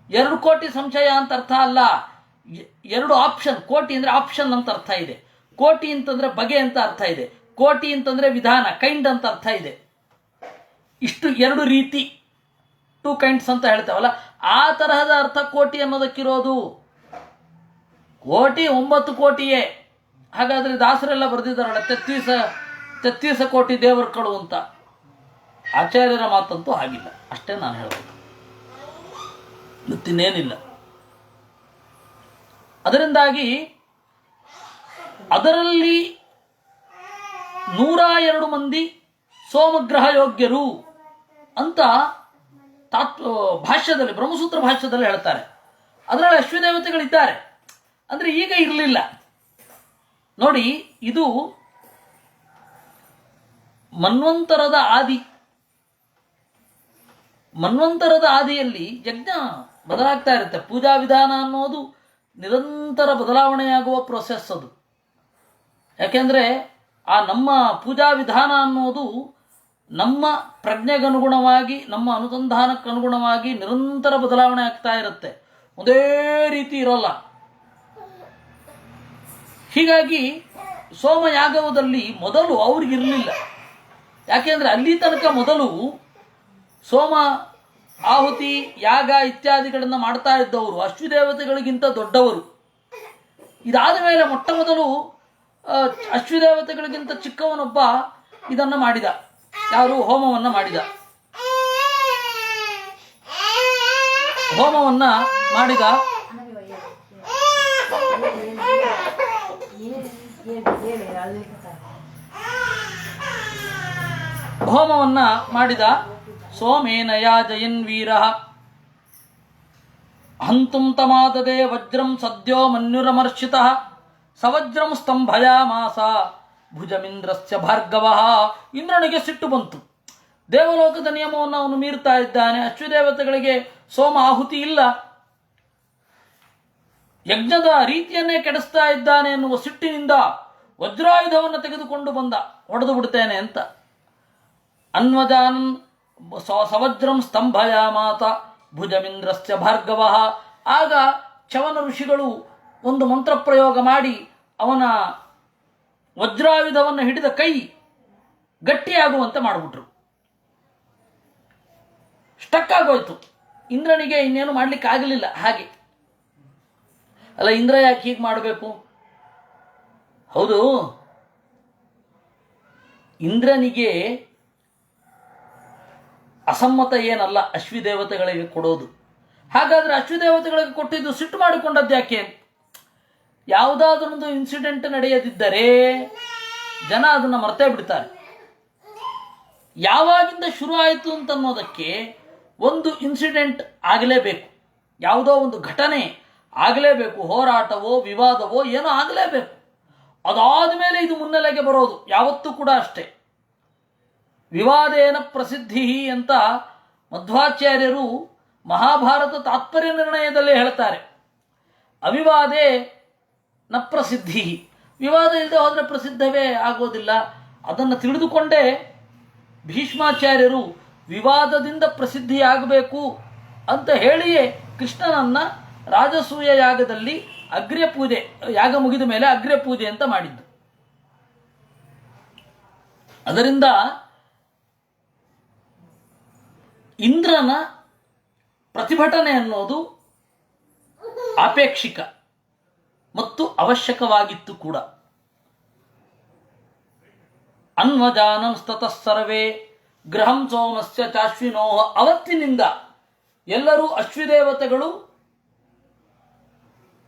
2 ಕೋಟಿ ಸಂಶಯ ಅಂತ ಅರ್ಥ ಅಲ್ಲ, 2 ಆಪ್ಷನ್. ಕೋಟಿ ಅಂದರೆ ಆಪ್ಷನ್ ಅಂತ ಅರ್ಥ ಇದೆ, ಕೋಟಿ ಅಂತಂದರೆ ಬಗೆ ಅಂತ ಅರ್ಥ ಇದೆ, ಕೋಟಿ ಅಂತಂದರೆ ವಿಧಾನ, ಕೈಂಡ್ ಅಂತ ಅರ್ಥ ಇದೆ. ಇಷ್ಟು 2 ರೀತಿ, 2 ಕೈಂಡ್ಸ್ ಅಂತ ಹೇಳ್ತೇವಲ್ಲ, ಆ ತರಹದ ಅರ್ಥ ಕೋಟಿ ಅನ್ನೋದಕ್ಕಿರೋದು. ಕೋಟಿ 9 ಕೋಟಿಯೇ. ಹಾಗಾದರೆ ದಾಸರೆಲ್ಲ ಬರೆದಿದ್ದಾರಲ್ಲ 33 ಕೋಟಿ ದೇವರುಗಳು ಅಂತ. ಆಚಾರ್ಯರ ಮಾತಂತೂ ಆಗಿಲ್ಲ, ಅಷ್ಟೇ ನಾನು ಹೇಳ್ಬೋದು, ಮತ್ತಿನ್ನೇನಿಲ್ಲ. ಅದರಿಂದಾಗಿ ಅದರಲ್ಲಿ 102 ಮಂದಿ ಸೋಮಗ್ರಹ ಯೋಗ್ಯರು ಅಂತ ಭಾಷ್ಯದಲ್ಲಿ, ಬ್ರಹ್ಮಸೂತ್ರ ಭಾಷ್ಯದಲ್ಲಿ ಹೇಳ್ತಾರೆ. ಅದರಲ್ಲಿ ಅಶ್ವದೇವತೆಗಳಿದ್ದಾರೆ ಅಂದರೆ ಈಗ ಇರಲಿಲ್ಲ ನೋಡಿ. ಇದು ಮನ್ವಂತರದ ಆದಿ. ಮನ್ವಂತರದ ಆದಿಯಲ್ಲಿ ಯಜ್ಞ ಬದಲಾಗ್ತಾ ಇರುತ್ತೆ. ಪೂಜಾ ವಿಧಾನ ಅನ್ನೋದು ನಿರಂತರ ಬದಲಾವಣೆಯಾಗುವ ಪ್ರೊಸೆಸ್ ಅದು. ಯಾಕೆಂದರೆ ಆ ನಮ್ಮ ಪೂಜಾ ವಿಧಾನ ಅನ್ನೋದು ನಮ್ಮ ಪ್ರಜ್ಞೆಗನುಗುಣವಾಗಿ, ನಮ್ಮ ಅನುಸಂಧಾನಕ್ಕನುಗುಣವಾಗಿ ನಿರಂತರ ಬದಲಾವಣೆ ಆಗ್ತಾ ಇರುತ್ತೆ, ಒಂದೇ ರೀತಿ ಇರೋಲ್ಲ. ಹೀಗಾಗಿ ಸೋಮಯಾಗವದಲ್ಲಿ ಮೊದಲು ಅವ್ರಿಗಿರಲಿಲ್ಲ. ಯಾಕೆಂದರೆ ಅಲ್ಲಿ ತನಕ ಮೊದಲು ಸೋಮ ಆಹುತಿ ಯಾಗ ಇತ್ಯಾದಿಗಳನ್ನು ಮಾಡ್ತಾ ಇದ್ದವರು ಅಶ್ವದೇವತೆಗಳಿಗಿಂತ ದೊಡ್ಡವರು. ಇದಾದ ಮೇಲೆ ಮೊಟ್ಟ ಮೊದಲು ಅಶ್ವದೇವತೆಗಳಿಗಿಂತ ಚಿಕ್ಕವನೊಬ್ಬ ಇದನ್ನು ಮಾಡಿದ. ಯಾರು? ಹೋಮವನ್ನು ಮಾಡಿದ. ಹೋಮವನ್ನು ಮಾಡಿದ ಹೋಮವನ್ನ ಮಾಡಿದ ಸೋಮೇನ ಯಾಜಯನ್ ವೀರ ಹಂತುಂ ತಮಾದದೆ ವಜ್ರಂ ಸದ್ಯೋ ಮನ್ಯುರಮರ್ಷಿತ ಸವಜ್ರಂ ಸ್ತಂಭಯಾಮಾಸ ಭುಜಮಿಂದ್ರಸ್ಯ ಭಾರ್ಗವ. ಇಂದ್ರನಿಗೆ ಸಿಟ್ಟು ಬಂತು. ದೇವಲೋಕದ ನಿಯಮವನ್ನು ಅವನು ಮೀರ್ತಾ ಇದ್ದಾನೆ, ಅಶ್ವದೇವತೆಗಳಿಗೆ ಸೋಮ ಆಹುತಿ ಇಲ್ಲ, ಯಜ್ಞದ ರೀತಿಯನ್ನೇ ಕೆಡಿಸ್ತಾ ಇದ್ದಾನೆ ಎನ್ನುವ ಸಿಟ್ಟಿನಿಂದ ವಜ್ರಾಯುಧವನ್ನು ತೆಗೆದುಕೊಂಡು ಬಂದ, ಹೊಡೆದು ಬಿಡ್ತೇನೆ ಅಂತ. ಅನ್ವಜಾನನ್ ಸವಜ್ರಂ ಸ್ತಂಭಯಾಮಾತ ಭುಜಮಿಂದ್ರಸ್ಯ ಭಾರ್ಗವ. ಆಗ ಚವನ ಋಷಿಗಳು ಒಂದು ಮಂತ್ರ ಪ್ರಯೋಗ ಮಾಡಿ ಅವನ ವಜ್ರಾಯುಧವನ್ನು ಹಿಡಿದ ಕೈ ಗಟ್ಟಿಯಾಗುವಂತೆ ಮಾಡಿಬಿಟ್ರು. ಸ್ಟಕ್ ಆಗೋಯ್ತು. ಇಂದ್ರನಿಗೆ ಇನ್ನೇನು ಮಾಡ್ಲಿಕ್ಕೆ ಆಗಲಿಲ್ಲ. ಹಾಗೆ ಅಲ್ಲ, ಇಂದ್ರ ಯಾಕೆ ಹೀಗೆ ಮಾಡಬೇಕು? ಹೌದು, ಇಂದ್ರನಿಗೆ ಅಸಮ್ಮತ ಏನಲ್ಲ ಅಶ್ವಿದೇವತೆಗಳಿಗೆ ಕೊಡೋದು. ಹಾಗಾದರೆ ಅಶ್ವಿದೇವತೆಗಳಿಗೆ ಕೊಟ್ಟಿದ್ದು ಸಿಟ್ಟು ಮಾಡಿಕೊಂಡದ್ದು ಯಾಕೆ? ಯಾವುದಾದ್ರೊಂದು ಇನ್ಸಿಡೆಂಟ್ ನಡೆಯದಿದ್ದರೆ ಜನ ಅದನ್ನು ಮರ್ತೇ ಬಿಡ್ತಾರೆ. ಯಾವಾಗಿಂದ ಶುರು ಆಯಿತು ಅಂತನ್ನೋದಕ್ಕೆ ಒಂದು ಇನ್ಸಿಡೆಂಟ್ ಆಗಲೇಬೇಕು, ಯಾವುದೋ ಒಂದು ಘಟನೆ ಆಗಲೇಬೇಕು, ಹೋರಾಟವೋ ವಿವಾದವೋ ಏನೋ ಆಗಲೇಬೇಕು. ಅದಾದ ಮೇಲೆ ಇದು ಮುನ್ನೆಲೆಗೆ ಬರೋದು ಯಾವತ್ತೂ ಕೂಡ ಅಷ್ಟೇ. ವಿವಾದೇನ ಪ್ರಸಿದ್ಧಿ ಅಂತ ಮಧ್ವಾಚಾರ್ಯರು ಮಹಾಭಾರತ ತಾತ್ಪರ್ಯ ನಿರ್ಣಯದಲ್ಲಿ ಹೇಳ್ತಾರೆ. ಅವಿವಾದೇ ನ ಪ್ರಸಿದ್ಧಿ. ವಿವಾದ ಇಲ್ಲದೆ ಹೋದರೆ ಪ್ರಸಿದ್ಧವೇ ಆಗೋದಿಲ್ಲ. ಅದನ್ನು ತಿಳಿದುಕೊಂಡೇ ಭೀಷ್ಮಾಚಾರ್ಯರು ವಿವಾದದಿಂದ ಪ್ರಸಿದ್ಧಿಯಾಗಬೇಕು ಅಂತ ಹೇಳಿಯೇ ಕೃಷ್ಣನನ್ನು ರಾಜಸೂಯ ಯಾಗದಲ್ಲಿ ಅಗ್ರ್ಯ ಪೂಜೆ, ಯಾಗ ಮುಗಿದ ಮೇಲೆ ಅಗ್ರ್ಯ ಪೂಜೆ ಅಂತ ಮಾಡಿದ್ದು. ಅದರಿಂದ ಇಂದ್ರನ ಪ್ರತಿಭಟನೆ ಅನ್ನೋದು ಆಪೇಕ್ಷಿಕ ಮತ್ತು ಅವಶ್ಯಕವಾಗಿತ್ತು ಕೂಡ. ಅನ್ವಜಾನಂಸ್ತತಃ ಸರ್ವೇ ಗೃಹಂ ಸೋಮಸ್ಯ ಚಾಶ್ವಿನೋ. ಅವತ್ತಿನಿಂದ ಎಲ್ಲರೂ ಅಶ್ವಿದೇವತೆಗಳು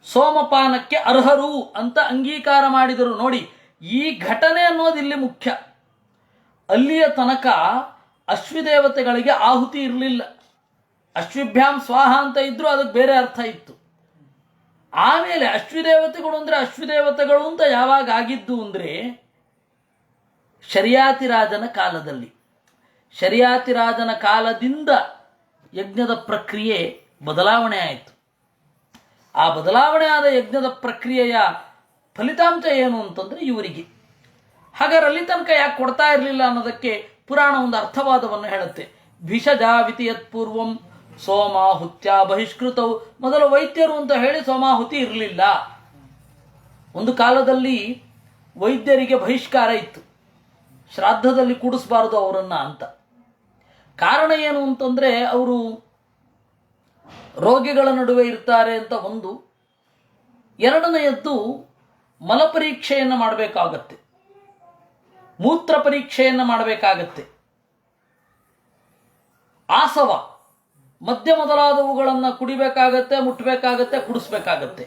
ಸೋಮಪಾನಕ್ಕೆ ಅರ್ಹರು ಅಂತ ಅಂಗೀಕಾರ ಮಾಡಿದರು. ನೋಡಿ, ಈ ಘಟನೆ ಅನ್ನೋದು ಇಲ್ಲಿ ಮುಖ್ಯ. ಅಲ್ಲಿಯ ತನಕ ಅಶ್ವಿದೇವತೆಗಳಿಗೆ ಆಹುತಿ ಇರಲಿಲ್ಲ. ಅಶ್ವಿಭ್ಯಾಂ ಸ್ವಾಹ ಅಂತ ಇದ್ರೂ ಅದಕ್ಕೆ ಬೇರೆ ಅರ್ಥ ಇತ್ತು. ಆಮೇಲೆ ಅಶ್ವಿದೇವತೆಗಳು ಅಂದರೆ ಅಶ್ವಿದೇವತೆಗಳು ಅಂತ ಯಾವಾಗ ಆಗಿದ್ದು ಅಂದರೆ ಶರಿಯಾತಿರಾಜನ ಕಾಲದಲ್ಲಿ. ಶರಿಯಾತಿರಾಜನ ಕಾಲದಿಂದ ಯಜ್ಞದ ಪ್ರಕ್ರಿಯೆ ಬದಲಾವಣೆ ಆಯಿತು. ಆ ಬದಲಾವಣೆ ಆದ ಯಜ್ಞದ ಪ್ರಕ್ರಿಯೆಯ ಫಲಿತಾಂಶ ಏನು ಅಂತಂದರೆ ಇವರಿಗೆ. ಹಾಗಾದ್ರೆ ಅಲ್ಲಿ ತನಕ ಯಾಕೆ ಕೊಡ್ತಾ ಇರಲಿಲ್ಲ ಅನ್ನೋದಕ್ಕೆ ಪುರಾಣ ಒಂದು ಅರ್ಥವಾದವನ್ನು ಹೇಳುತ್ತೆ. ಭಿಷಜಾವಿತಿ ಯತ್ಪೂರ್ವಂ ಸೋಮಾಹುತ್ಯ ಬಹಿಷ್ಕೃತವು. ಮೊದಲು ವೈದ್ಯರು ಅಂತ ಹೇಳಿ ಸೋಮಾಹುತಿ ಇರಲಿಲ್ಲ. ಒಂದು ಕಾಲದಲ್ಲಿ ವೈದ್ಯರಿಗೆ ಬಹಿಷ್ಕಾರ ಇತ್ತು, ಶ್ರಾದ್ದದಲ್ಲಿ ಕೂಡಿಸಬಾರದು ಅವರನ್ನ ಅಂತ. ಕಾರಣ ಏನು ಅಂತಂದರೆ ಅವರು ರೋಗಿಗಳ ನಡುವೆ ಇರ್ತಾರೆ ಅಂತ ಒಂದು. ಎರಡನೆಯದ್ದು, ಮಲ ಪರೀಕ್ಷೆಯನ್ನು ಮಾಡಬೇಕಾಗತ್ತೆ, ಮೂತ್ರ ಪರೀಕ್ಷೆಯನ್ನು ಮಾಡಬೇಕಾಗತ್ತೆ, ಆಸವ ಮದ್ಯ ಮೊದಲಾದವುಗಳನ್ನು ಕುಡಿಬೇಕಾಗತ್ತೆ, ಮುಟ್ಟಬೇಕಾಗತ್ತೆ, ಕುಡಿಸ್ಬೇಕಾಗತ್ತೆ.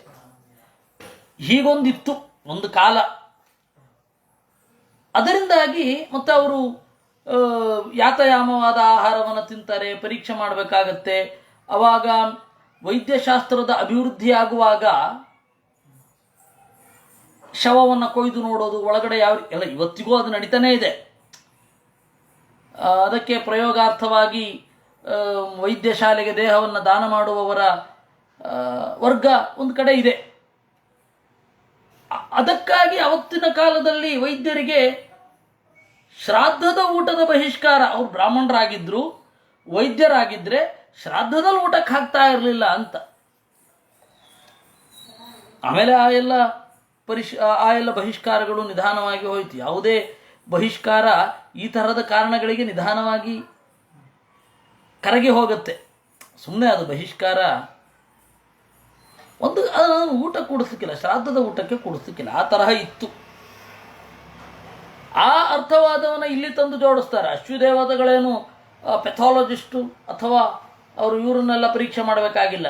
ಹೀಗೊಂದಿತ್ತು ಒಂದು ಕಾಲ. ಅದರಿಂದಾಗಿ ಮತ್ತೆ ಅವರು ಯಾತಯಾಮವಾದ ಆಹಾರವನ್ನು ತಿಂತಾರೆ, ಪರೀಕ್ಷೆ ಮಾಡಬೇಕಾಗತ್ತೆ. ಅವಾಗ ವೈದ್ಯಶಾಸ್ತ್ರದ ಅಭಿವೃದ್ಧಿ ಆಗುವಾಗ ಶವವನ್ನು ಕೊಯ್ದು ನೋಡೋದು, ಒಳಗಡೆ ಯಾವ ಎಲ್ಲ ಇವತ್ತಿಗೂ ಅದು ನಡೀತಾನೇ ಇದೆ. ಅದಕ್ಕೆ ಪ್ರಯೋಗಾರ್ಥವಾಗಿ ವೈದ್ಯಶಾಲೆಗೆ ದೇಹವನ್ನು ದಾನ ಮಾಡುವವರ ವರ್ಗ ಒಂದು ಕಡೆ ಇದೆ. ಅದಕ್ಕಾಗಿ ಅವತ್ತಿನ ಕಾಲದಲ್ಲಿ ವೈದ್ಯರಿಗೆ ಶ್ರಾದ್ದದ ಊಟದ ಬಹಿಷ್ಕಾರ, ಅವರು ಬ್ರಾಹ್ಮಣರಾಗಿದ್ದರು, ವೈದ್ಯರಾಗಿದ್ದರೆ ಶ್ರಾದ್ದದಲ್ಲಿ ಊಟಕ್ಕೆ ಹಾಕ್ತಾ ಇರಲಿಲ್ಲ ಅಂತ. ಆಮೇಲೆ ಆ ಎಲ್ಲ ಬಹಿಷ್ಕಾರಗಳು ನಿಧಾನವಾಗಿ ಹೋಯಿತು. ಯಾವುದೇ ಬಹಿಷ್ಕಾರ ಈ ತರಹದ ಕಾರಣಗಳಿಗೆ ನಿಧಾನವಾಗಿ ಕರಗಿ ಹೋಗುತ್ತೆ. ಸುಮ್ಮನೆ ಅದು ಬಹಿಷ್ಕಾರ ಒಂದು ಊಟ ಕೂಡಿಸ್ಲಿಕ್ಕಿಲ್ಲ, ಶ್ರಾದ್ದದ ಊಟಕ್ಕೆ ಕೂಡಿಸ್ಲಿಕ್ಕಿಲ್ಲ, ಆ ತರಹ ಇತ್ತು. ಆ ಅರ್ಥವಾದವನ್ನು ಇಲ್ಲಿ ತಂದು ಜೋಡಿಸ್ತಾರೆ. ಅಶ್ವದೇವತೆಗಳೇನು ಪೆಥಾಲಜಿಸ್ಟು ಅಥವಾ ಅವರು ಇವರನ್ನೆಲ್ಲ ಪರೀಕ್ಷೆ ಮಾಡಬೇಕಾಗಿಲ್ಲ,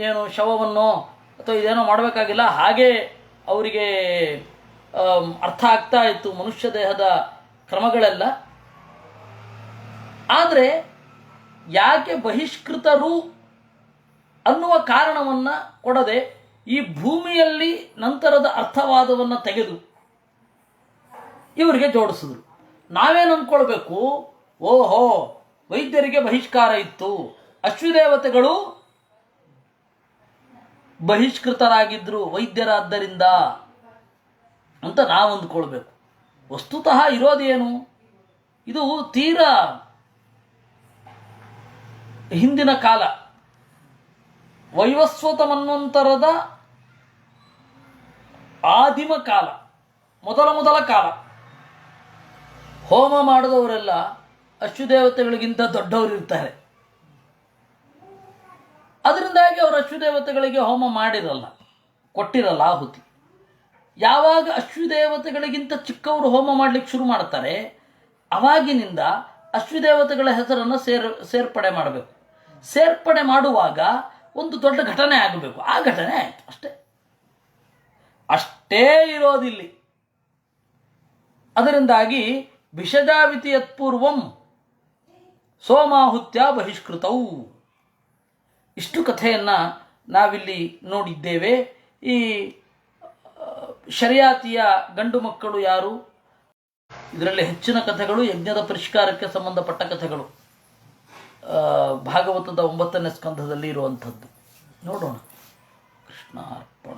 ಏನು ಶವವನ್ನು ಅಥವಾ ಇದೇನೋ ಮಾಡಬೇಕಾಗಿಲ್ಲ. ಹಾಗೇ ಅವರಿಗೆ ಅರ್ಥ ಆಗ್ತಾ ಇತ್ತು ಮನುಷ್ಯ ದೇಹದ ಕ್ರಮಗಳೆಲ್ಲ. ಆದರೆ ಯಾಕೆ ಬಹಿಷ್ಕೃತರು ಅನ್ನುವ ಕಾರಣವನ್ನು ಕೊಡದೆ ಈ ಭೂಮಿಯಲ್ಲಿ ನಂತರದ ಅರ್ಥವಾದವನ್ನು ತೆಗೆದು ಇವರಿಗೆ ಜೋಡಿಸಿದ್ರು. ನಾವೇನು ಅಂದ್ಕೊಳ್ಬೇಕು, ಓಹೋ ವೈದ್ಯರಿಗೆ ಬಹಿಷ್ಕಾರ ಇತ್ತು, ಅಶ್ವದೇವತೆಗಳು ಬಹಿಷ್ಕೃತರಾಗಿದ್ರು ವೈದ್ಯರಾದ್ದರಿಂದ ಅಂತ ನಾವು ಅಂದ್ಕೊಳ್ಬೇಕು. ವಸ್ತುತಃ ಇರೋದೇನು, ಇದು ತೀರಾ ಹಿಂದಿನ ಕಾಲ, ವೈವಸ್ವತ ಮನ್ವಂತರದ ಆದಿಮ ಕಾಲ, ಮೊದಲ ಕಾಲ. ಹೋಮ ಮಾಡಿದವರೆಲ್ಲ ಅಶ್ವದೇವತೆಗಳಿಗಿಂತ ದೊಡ್ಡವರು ಇರ್ತಾರೆ. ಅದರಿಂದಾಗಿ ಅವರು ಅಶ್ವದೇವತೆಗಳಿಗೆ ಹೋಮ ಮಾಡಿರಲ್ಲ, ಕೊಟ್ಟಿರಲ್ಲ ಆಹುತಿ. ಯಾವಾಗ ಅಶ್ವದೇವತೆಗಳಿಗಿಂತ ಚಿಕ್ಕವರು ಹೋಮ ಮಾಡಲಿಕ್ಕೆ ಶುರು ಮಾಡ್ತಾರೆ, ಅವಾಗಿನಿಂದ ಅಶ್ವದೇವತೆಗಳ ಹೆಸರನ್ನು ಸೇರ್ಪಡೆ ಮಾಡಬೇಕು. ಸೇರ್ಪಡೆ ಮಾಡುವಾಗ ಒಂದು ದೊಡ್ಡ ಘಟನೆ ಆಗಬೇಕು. ಆ ಘಟನೆ ಆಯಿತು, ಅಷ್ಟೇ ಇರೋದಿಲ್ಲಿ. ಅದರಿಂದಾಗಿ ಭಿಷಜಾವಿತಿ ಯತ್ಪೂರ್ವಂ ಸೋಮಾಹುತ್ಯ ಬಹಿಷ್ಕೃತವು. ಇಷ್ಟು ಕಥೆಯನ್ನು ನಾವಿಲ್ಲಿ ನೋಡಿದ್ದೇವೆ. ಈ ಶರಿಯಾತಿಯ ಗಂಡು ಮಕ್ಕಳು ಯಾರು, ಇದರಲ್ಲಿ ಹೆಚ್ಚಿನ ಕಥೆಗಳು ಯಜ್ಞದ ಪರಿಷ್ಕಾರಕ್ಕೆ ಸಂಬಂಧಪಟ್ಟ ಕಥೆಗಳು, ಭಾಗವತದ 9ನೇ ಸ್ಕಂಧದಲ್ಲಿ ಇರುವಂಥದ್ದು. ನೋಡೋಣ. ಕೃಷ್ಣಾರ್ಪಣ.